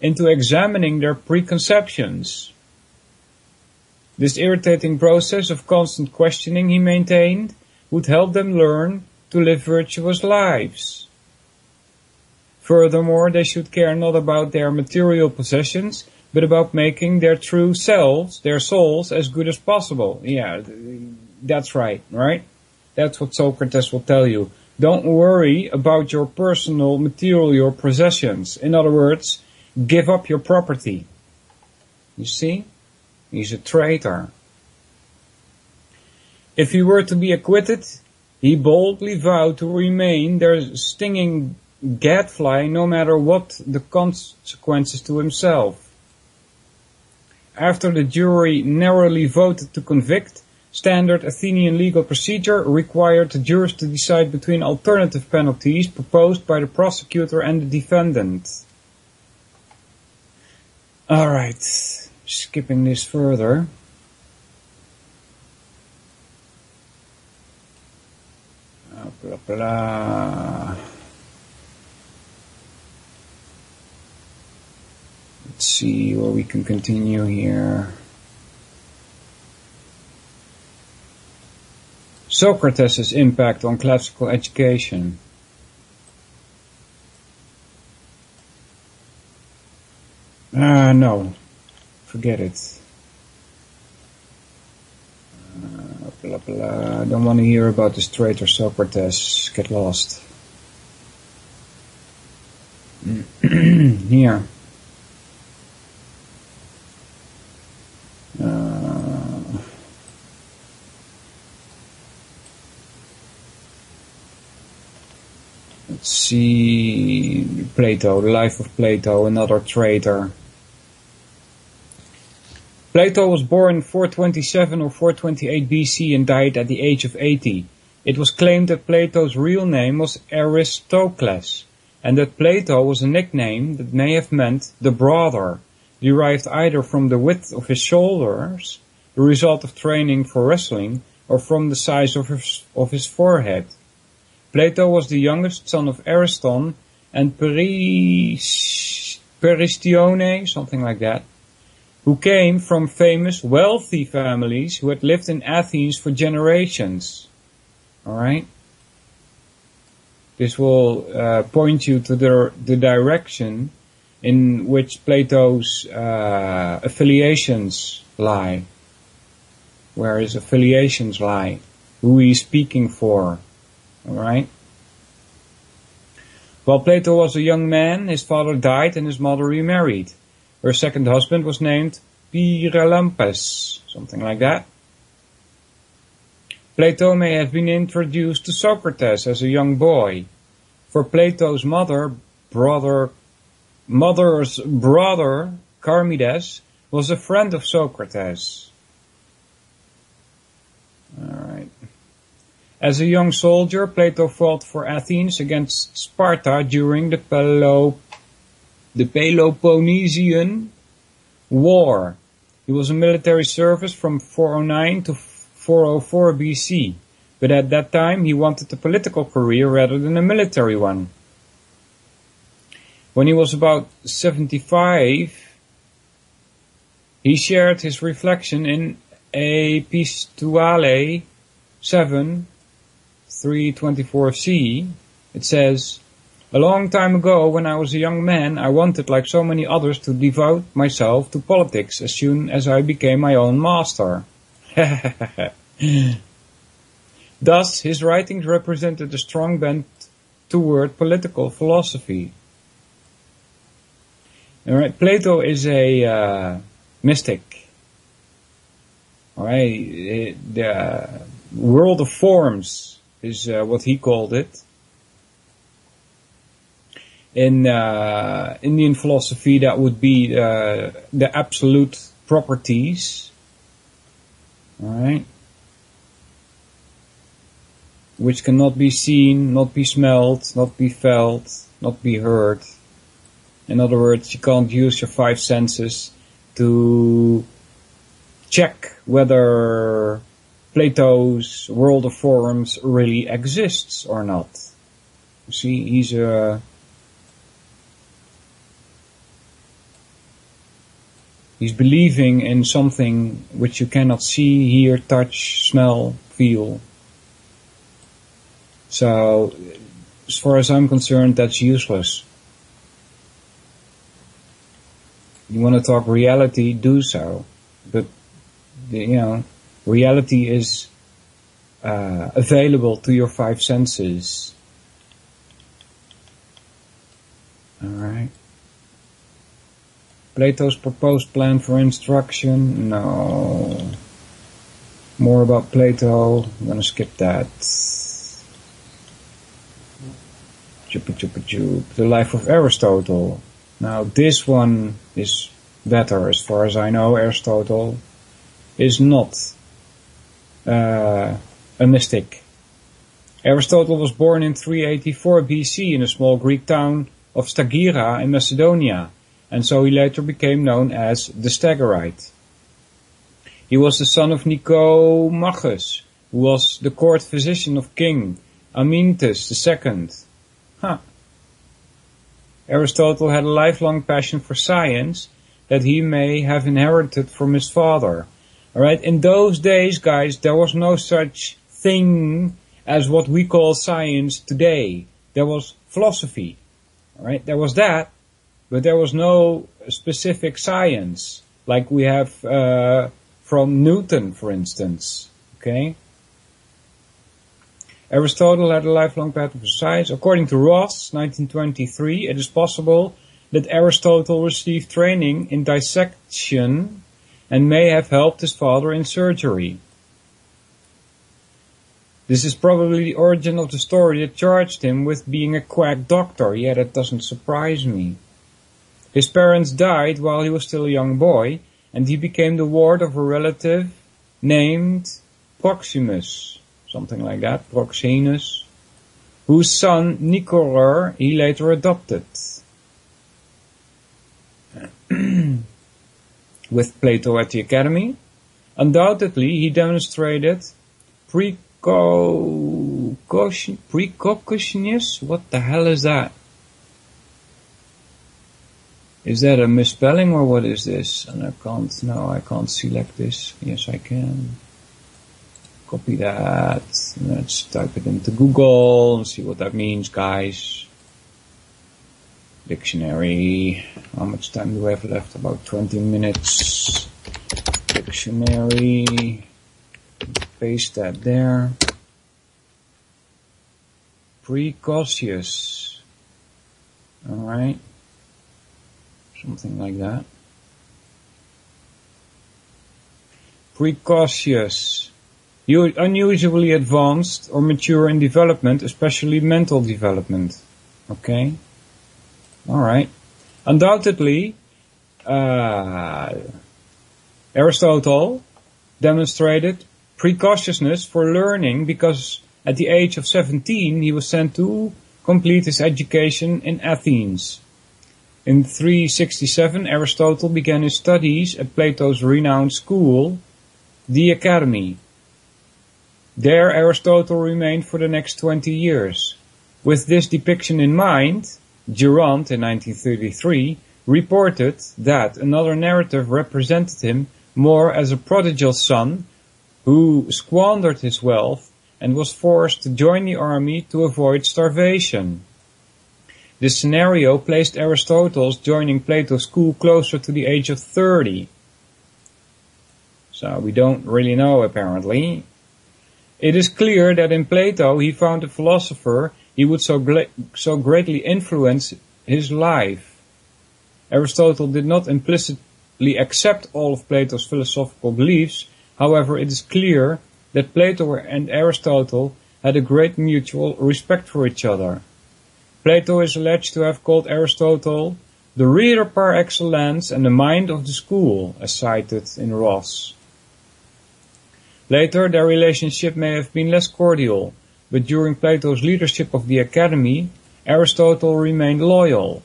[SPEAKER 6] into examining their preconceptions. This irritating process of constant questioning, he maintained, would help them learn to live virtuous lives. Furthermore, they should care not about their material possessions, but about making their true selves, their souls, as good as possible. Yeah, that's right? That's what Socrates will tell you. Don't worry about your personal material possessions. In other words, give up your property. You see? He's a traitor. If he were to be acquitted, he boldly vowed to remain their stinging gadfly no matter what the consequences to himself. After the jury narrowly voted to convict, standard Athenian legal procedure required the jurors to decide between alternative penalties proposed by the prosecutor and the defendant. Alright, skipping this further. Blah, blah. Let's see where we can continue here. Socrates' impact on classical education. No. Forget it. Blah, blah. I don't want to hear about this traitor Socrates. Get lost. Here. Let's see. Plato, the life of Plato, another traitor. Plato was born 427 or 428 BC and died at the age of 80. It was claimed that Plato's real name was Aristocles, and that Plato was a nickname that may have meant the brother, derived either from the width of his shoulders, the result of training for wrestling, or from the size of his forehead. Plato was the youngest son of Ariston and Peristione, something like that, who came from famous wealthy families who had lived in Athens for generations. Alright? This will point you to the direction in which Plato's affiliations lie. Where his affiliations lie. Who he is speaking for. Alright? While Plato was a young man, his father died and his mother remarried. Her second husband was named Pyrilampes, something like that. Plato may have been introduced to Socrates as a young boy, for Plato's mother's brother, Charmides, was a friend of Socrates. Alright. As a young soldier, Plato fought for Athens against Sparta during the Peloponnesian War. He was in military service from 409 to 404 BC, but at that time he wanted a political career rather than a military one. When he was about 75, he shared his reflection in Epistolale 7, 324c. It says, "A long time ago, when I was a young man, I wanted, like so many others, to devote myself to politics as soon as I became my own master." Thus, his writings represented a strong bent toward political philosophy. Alright, Plato is a mystic. Alright, the world of forms is what he called it. In Indian philosophy, that would be the absolute properties, alright, which cannot be seen, not be smelled, not be felt, not be heard. In other words, you can't use your five senses to check whether Plato's world of forms really exists or not. You see, he's believing in something which you cannot see, hear, touch, smell, feel. So, as far as I'm concerned, that's useless. You want to talk reality, do so. But, reality is available to your five senses. Alright. Plato's proposed plan for instruction? No. More about Plato. I'm gonna skip that. The life of Aristotle. Now this one is better as far as I know. Aristotle is not a mystic. Aristotle was born in 384 BC in a small Greek town of Stagira in Macedonia, and so he later became known as the Stagirite. He was the son of Nicomachus, who was the court physician of King Amyntas II. Huh. Aristotle had a lifelong passion for science that he may have inherited from his father. Alright, in those days, guys, there was no such thing as what we call science today. There was philosophy. Alright, there was that, but there was no specific science, like we have from Newton, for instance. Okay? Aristotle had a lifelong passion for science. According to Ross, 1923, it is possible that Aristotle received training in dissection and may have helped his father in surgery. This is probably the origin of the story that charged him with being a quack doctor. Yeah, that doesn't surprise me. His parents died while he was still a young boy, and he became the ward of a relative named Proximus, something like that, Proxenus, whose son Nicanor he later adopted. With Plato at the academy, undoubtedly he demonstrated precociousness. What the hell is that? Is that a misspelling or what is this? And I can't select this. Yes, I can. Copy that. Let's type it into Google and see what that means, guys. Dictionary. How much time do we have left? About 20 minutes. Dictionary. Paste that there. Precocious. Alright. Something like that. Precocious. Unusually advanced or mature in development, especially mental development. Okay? Alright. Undoubtedly, Aristotle demonstrated precociousness for learning because at the age of 17 he was sent to complete his education in Athens. In 367, Aristotle began his studies at Plato's renowned school, the Academy. There Aristotle remained for the next 20 years. With this depiction in mind, Durant in 1933 reported that another narrative represented him more as a prodigal son who squandered his wealth and was forced to join the army to avoid starvation. This scenario placed Aristotle's joining Plato's school closer to the age of 30. So we don't really know, apparently. It is clear that in Plato he found a philosopher he would so greatly influence his life. Aristotle did not implicitly accept all of Plato's philosophical beliefs. However, it is clear that Plato and Aristotle had a great mutual respect for each other. Plato is alleged to have called Aristotle the reader par excellence and the mind of the school, as cited in Ross. Later, their relationship may have been less cordial, but during Plato's leadership of the Academy, Aristotle remained loyal.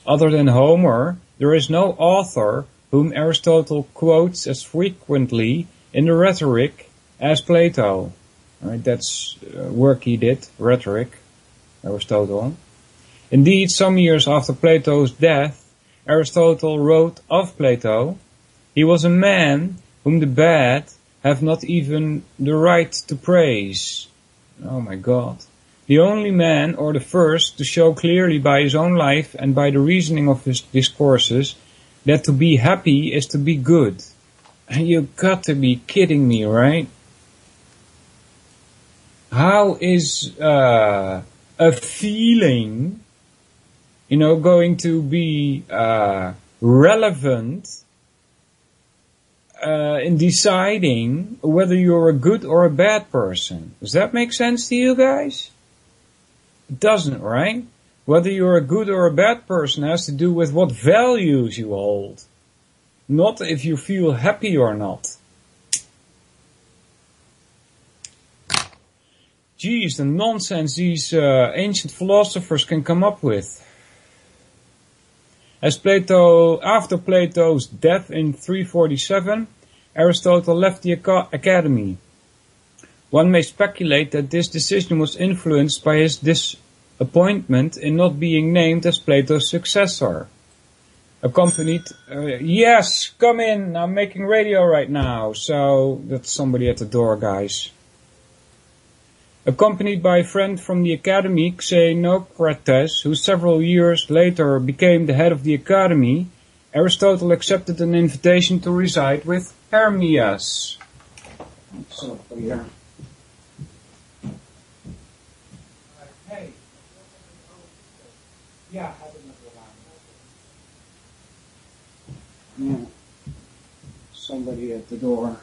[SPEAKER 6] Other than Homer, there is no author whom Aristotle quotes as frequently in the rhetoric as Plato. Right, that's work he did, rhetoric, Aristotle. Indeed, some years after Plato's death, Aristotle wrote of Plato, "He was a man whom the bad have not even the right to praise." Oh my God. The only man, or the first, to show clearly by his own life and by the reasoning of his discourses that to be happy is to be good. And you got to be kidding me, right? How is a feeling, going to be relevant in deciding whether you're a good or a bad person? Does that make sense to you guys? It doesn't, right? Whether you're a good or a bad person has to do with what values you hold, not if you feel happy or not. Geez, the nonsense these ancient philosophers can come up with. After Plato's death in 347, Aristotle left the Academy. One may speculate that this decision was influenced by his disappointment in not being named as Plato's successor. Accompanied, yes, come in, I'm making radio right now, so that's somebody at the door, guys. Accompanied by a friend from the academy, Xenocrates, who several years later became the head of the academy, Aristotle accepted an invitation to reside with Hermias. So, here. Hey. Yeah, yeah. Somebody at the door.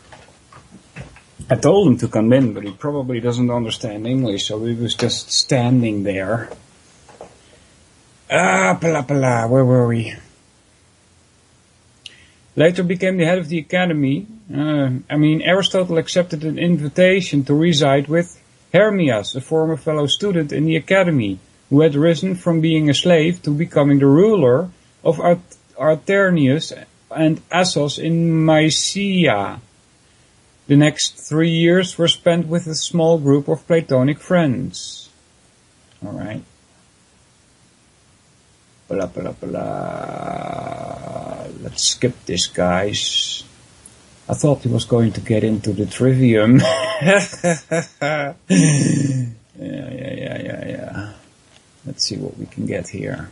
[SPEAKER 6] I told him to come in, but he probably doesn't understand English, so he was just standing there. Where were we? Later became the head of the academy. Aristotle accepted an invitation to reside with Hermias, a former fellow student in the academy, who had risen from being a slave to becoming the ruler of Arternius and Assos in Mysia. The next 3 years were spent with a small group of Platonic friends. Alright. Let's skip this, guys. I thought he was going to get into the trivium. Yeah. Let's see what we can get here.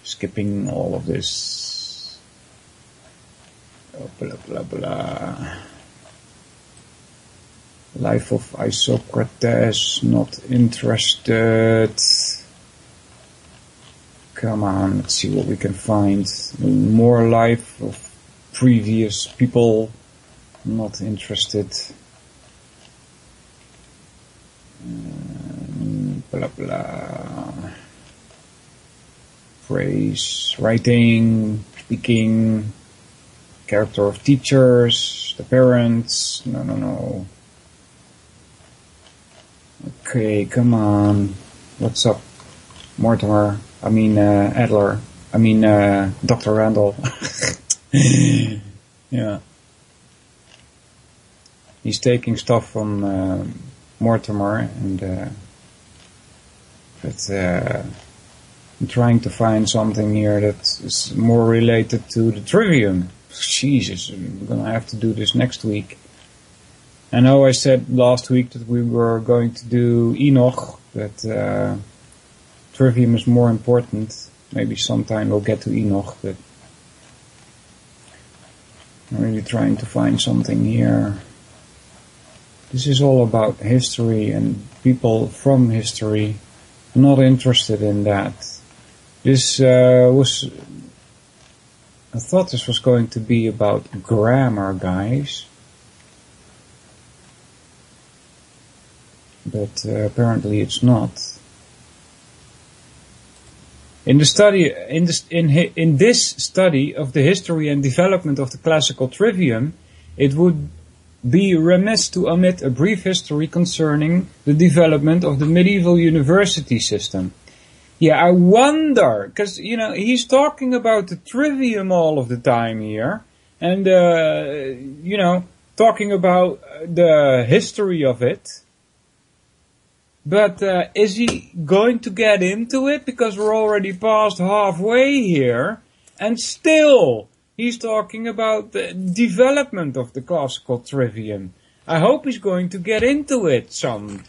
[SPEAKER 6] Skipping all of this. Life of Isocrates, not interested. Come on, let's see what we can find. More life of previous people, not interested. Praise, writing, speaking, character of teachers, the parents, no. Okay, come on. What's up? Mortimer, Adler, Dr. Randall. Yeah. He's taking stuff from Mortimer, and I'm trying to find something here that is more related to the trivium. Jesus, I'm gonna have to do this next week. I know I said last week that we were going to do Enoch, but trivium is more important. Maybe sometime we'll get to Enoch, but I'm really trying to find something here. This is all about history and people from history. I'm not interested in that. I thought this was going to be about grammar, guys. But apparently it's not. In this study of the history and development of the classical trivium, it would be remiss to omit a brief history concerning the development of the medieval university system. Yeah, I wonder, because, he's talking about the trivium all of the time here, and, talking about the history of it. But is he going to get into it? Because we're already past halfway here, and still he's talking about the development of the classical trivium. I hope he's going to get into it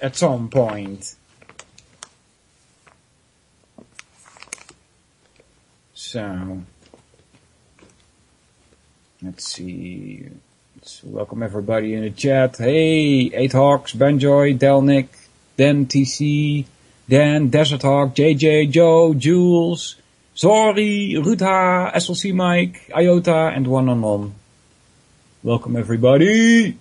[SPEAKER 6] at some point. So, let's see. Let's welcome everybody in the chat. Hey, 8 Hawks, Banjoy, Delnick, Dan TC, Dan, Desert Hawk, JJ, Joe, Jules, Zori, Ruta, SLC Mike, Iota, and One. Welcome everybody!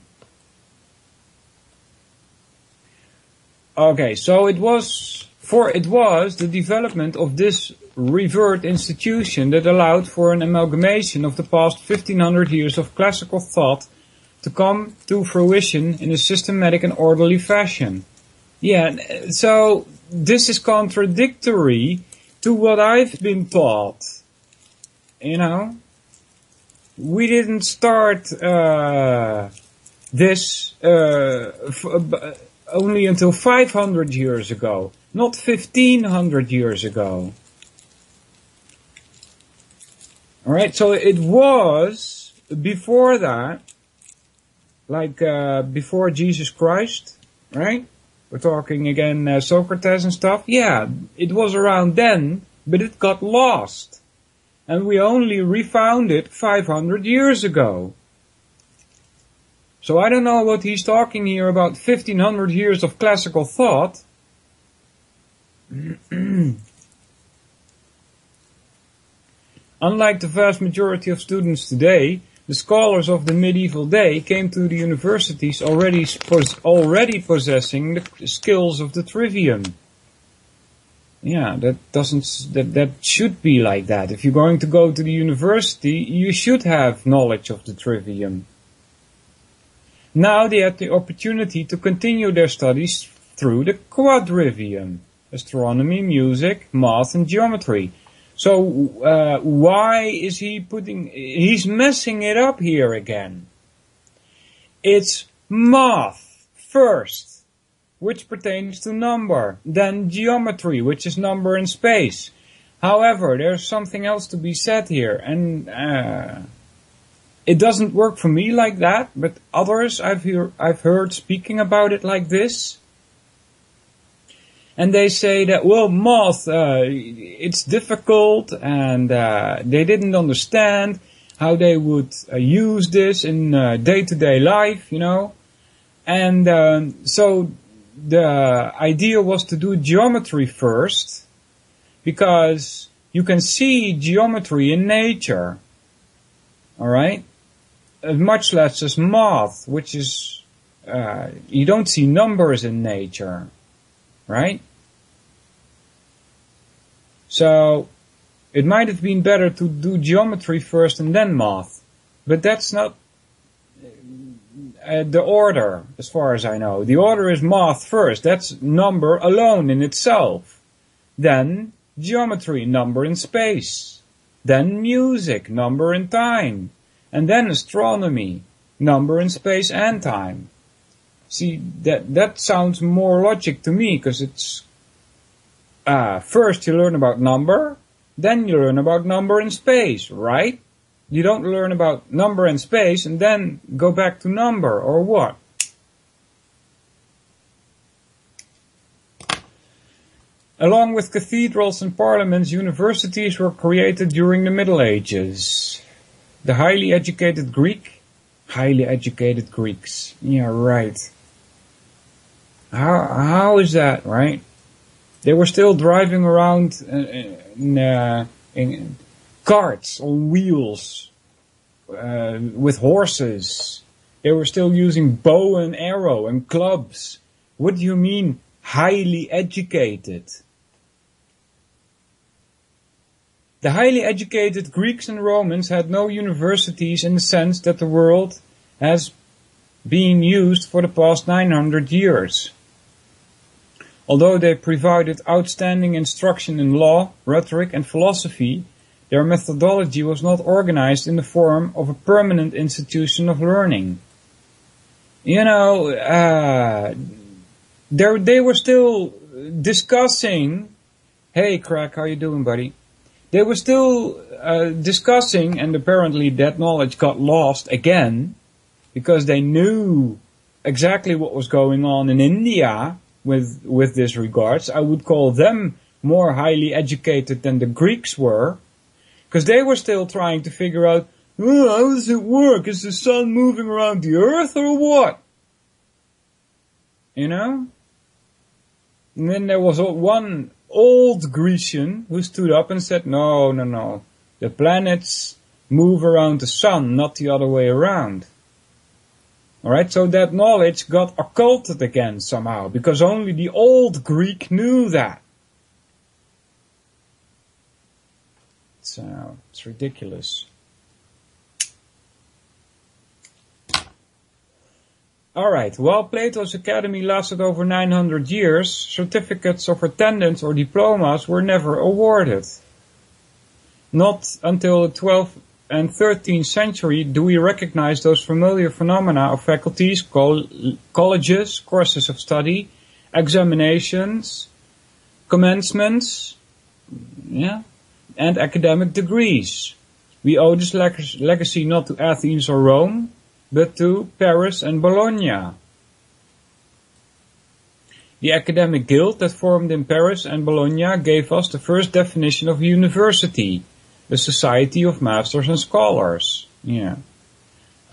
[SPEAKER 6] Okay, so it was the development of this revert institution that allowed for an amalgamation of the past 1500 years of classical thought to come to fruition in a systematic and orderly fashion. Yeah, so this is contradictory to what I've been taught. We didn't start this only until 500 years ago, not 1500 years ago. Alright, so it was before that, like before Jesus Christ, right? We're talking again Socrates and stuff. Yeah, it was around then, but it got lost. And we only refound it 500 years ago. So I don't know what he's talking here about 1500 years of classical thought. Unlike the vast majority of students today, the scholars of the medieval day came to the universities already possessing the skills of the trivium. Yeah, that should be like that. If you're going to go to the university, you should have knowledge of the trivium. Now they had the opportunity to continue their studies through the quadrivium: astronomy, music, math, and geometry. So why is he's messing it up here again. It's math first, which pertains to number, then geometry, which is number and space. However, there's something else to be said here, and it doesn't work for me like that, but others I've heard speaking about it like this. And they say that, well, math, it's difficult, and they didn't understand how they would use this in day-to-day life, you know. And so the idea was to do geometry first, because you can see geometry in nature, alright? Much less as math, which is, you don't see numbers in nature, right? So, it might have been better to do geometry first and then math. But that's not the order, as far as I know. The order is math first. That's number alone in itself. Then geometry, number in space. Then music, number in time. And then astronomy, number in space and time. See, that sounds more logic to me, because it's first you learn about number, then you learn about number in space, right? You don't learn about number and space and then go back to number, or what? Along with cathedrals and parliaments, universities were created during the Middle Ages. The highly educated Greeks. Yeah, right. How is that, right? They were still driving around in carts on wheels with horses. They were still using bow and arrow and clubs. What do you mean, highly educated? The highly educated Greeks and Romans had no universities in the sense that the world has been used for the past 900 years. Although they provided outstanding instruction in law, rhetoric, and philosophy, their methodology was not organized in the form of a permanent institution of learning. You know, they were still discussing. Hey, Crack, how you doing, buddy? They were still discussing, and apparently that knowledge got lost again, because they knew exactly what was going on in India with this regards. I would call them more highly educated than the Greeks were, because they were still trying to figure out, how does it work? Is the sun moving around the earth or what? You know? And then there was one old Grecian who stood up and said, no. The planets move around the sun, not the other way around. Alright, so that knowledge got occulted again somehow, because only the old Greek knew that. So, it's ridiculous. Alright, while Plato's academy lasted over 900 years, certificates of attendance or diplomas were never awarded. Not until the 12th and 13th century do we recognize those familiar phenomena of faculties, colleges, courses of study, examinations, commencements, and academic degrees. We owe this legacy not to Athens or Rome, but to Paris and Bologna. The academic guild that formed in Paris and Bologna gave us the first definition of university, a society of masters and scholars. Yeah.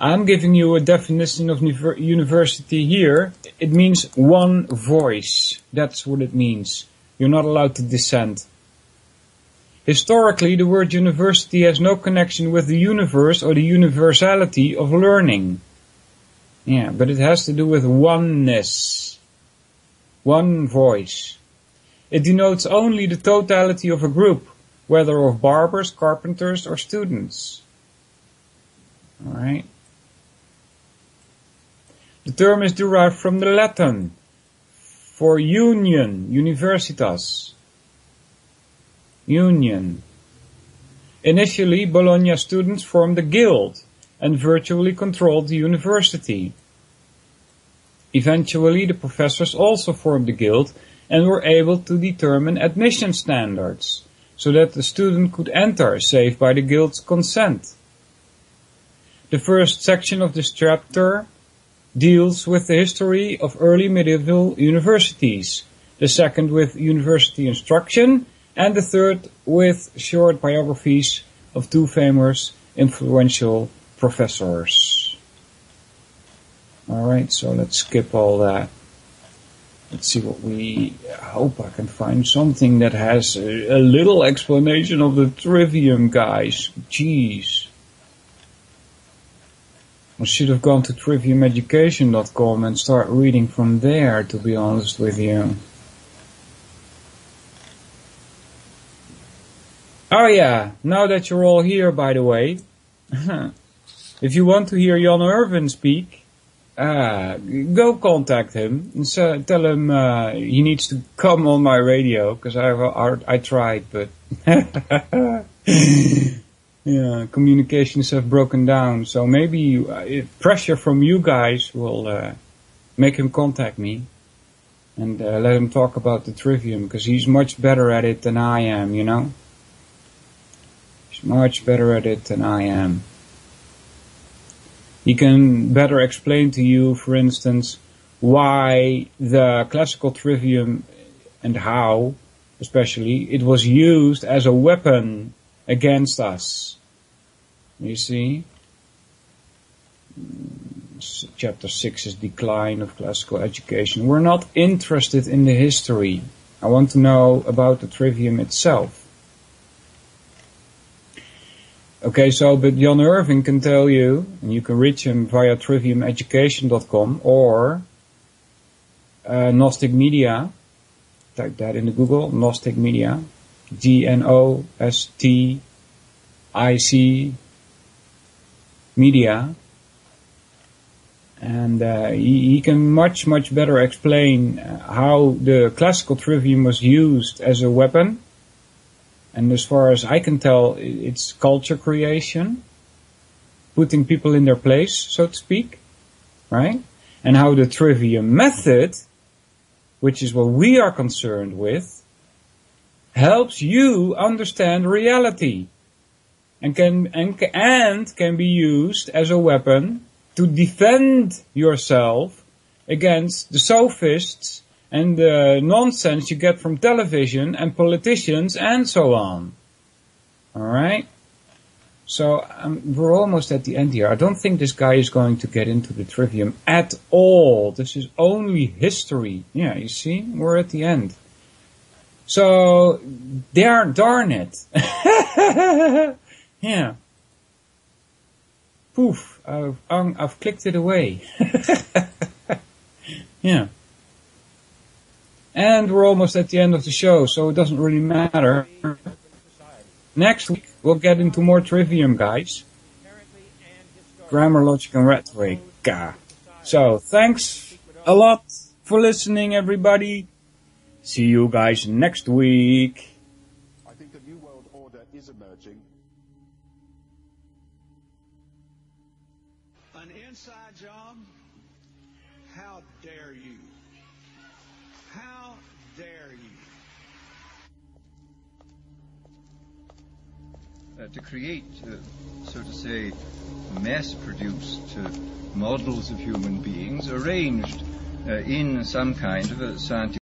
[SPEAKER 6] I'm giving you a definition of university here. It means one voice. That's what it means. You're not allowed to dissent. Historically, the word university has no connection with the universe or the universality of learning. Yeah, but it has to do with oneness. One voice. It denotes only the totality of a group, whether of barbers, carpenters, or students. Alright. The term is derived from the Latin for union, universitas. Union. Initially, Bologna students formed a guild and virtually controlled the university. Eventually, the professors also formed a guild and were able to determine admission standards, so that the student could enter, save by the guild's consent. The first section of this chapter deals with the history of early medieval universities, the second with university instruction, and the third with short biographies of two famous influential professors. Alright, so let's skip all that. Let's see what I hope I can find something that has a little explanation of the trivium, guys. Jeez. I should have gone to triviumeducation.com and start reading from there, to be honest with you. Oh yeah, now that you're all here, by the way, if you want to hear Jan Irvin speak, go contact him and tell him he needs to come on my radio, because I tried, but yeah, communications have broken down. So maybe pressure from you guys will make him contact me and let him talk about the trivium, because he's much better at it than I am, you know. He's much better at it than I am. He can better explain to you, for instance, why the classical trivium and how, especially, it was used as a weapon against us. You see? Chapter 6 is Decline of Classical Education. We're not interested in the history. I want to know about the trivium itself. Okay, so, but Jan Irving can tell you, and you can reach him via triviumeducation.com or Gnostic Media. Type that into Google, Gnostic Media. Gnostic Media. And he can much, much better explain how the classical trivium was used as a weapon. And as far as I can tell, it's culture creation, putting people in their place, so to speak, right? And how the trivium method, which is what we are concerned with, helps you understand reality and can be used as a weapon to defend yourself against the sophists and the nonsense you get from television and politicians and so on. Alright? So we're almost at the end here. I don't think this guy is going to get into the trivium at all. This is only history. Yeah, you see? We're at the end. So, darn it. Yeah. Poof. I've clicked it away. Yeah. And we're almost at the end of the show, so it doesn't really matter. Next week, we'll get into more trivium, guys. Grammar, logic, and rhetoric. So, thanks a lot for listening, everybody. See you guys next week.
[SPEAKER 2] I think a new world order is emerging.
[SPEAKER 3] An inside job? How dare you? How dare you?
[SPEAKER 4] To create, so to say, mass-produced models of human beings arranged in some kind of a scientific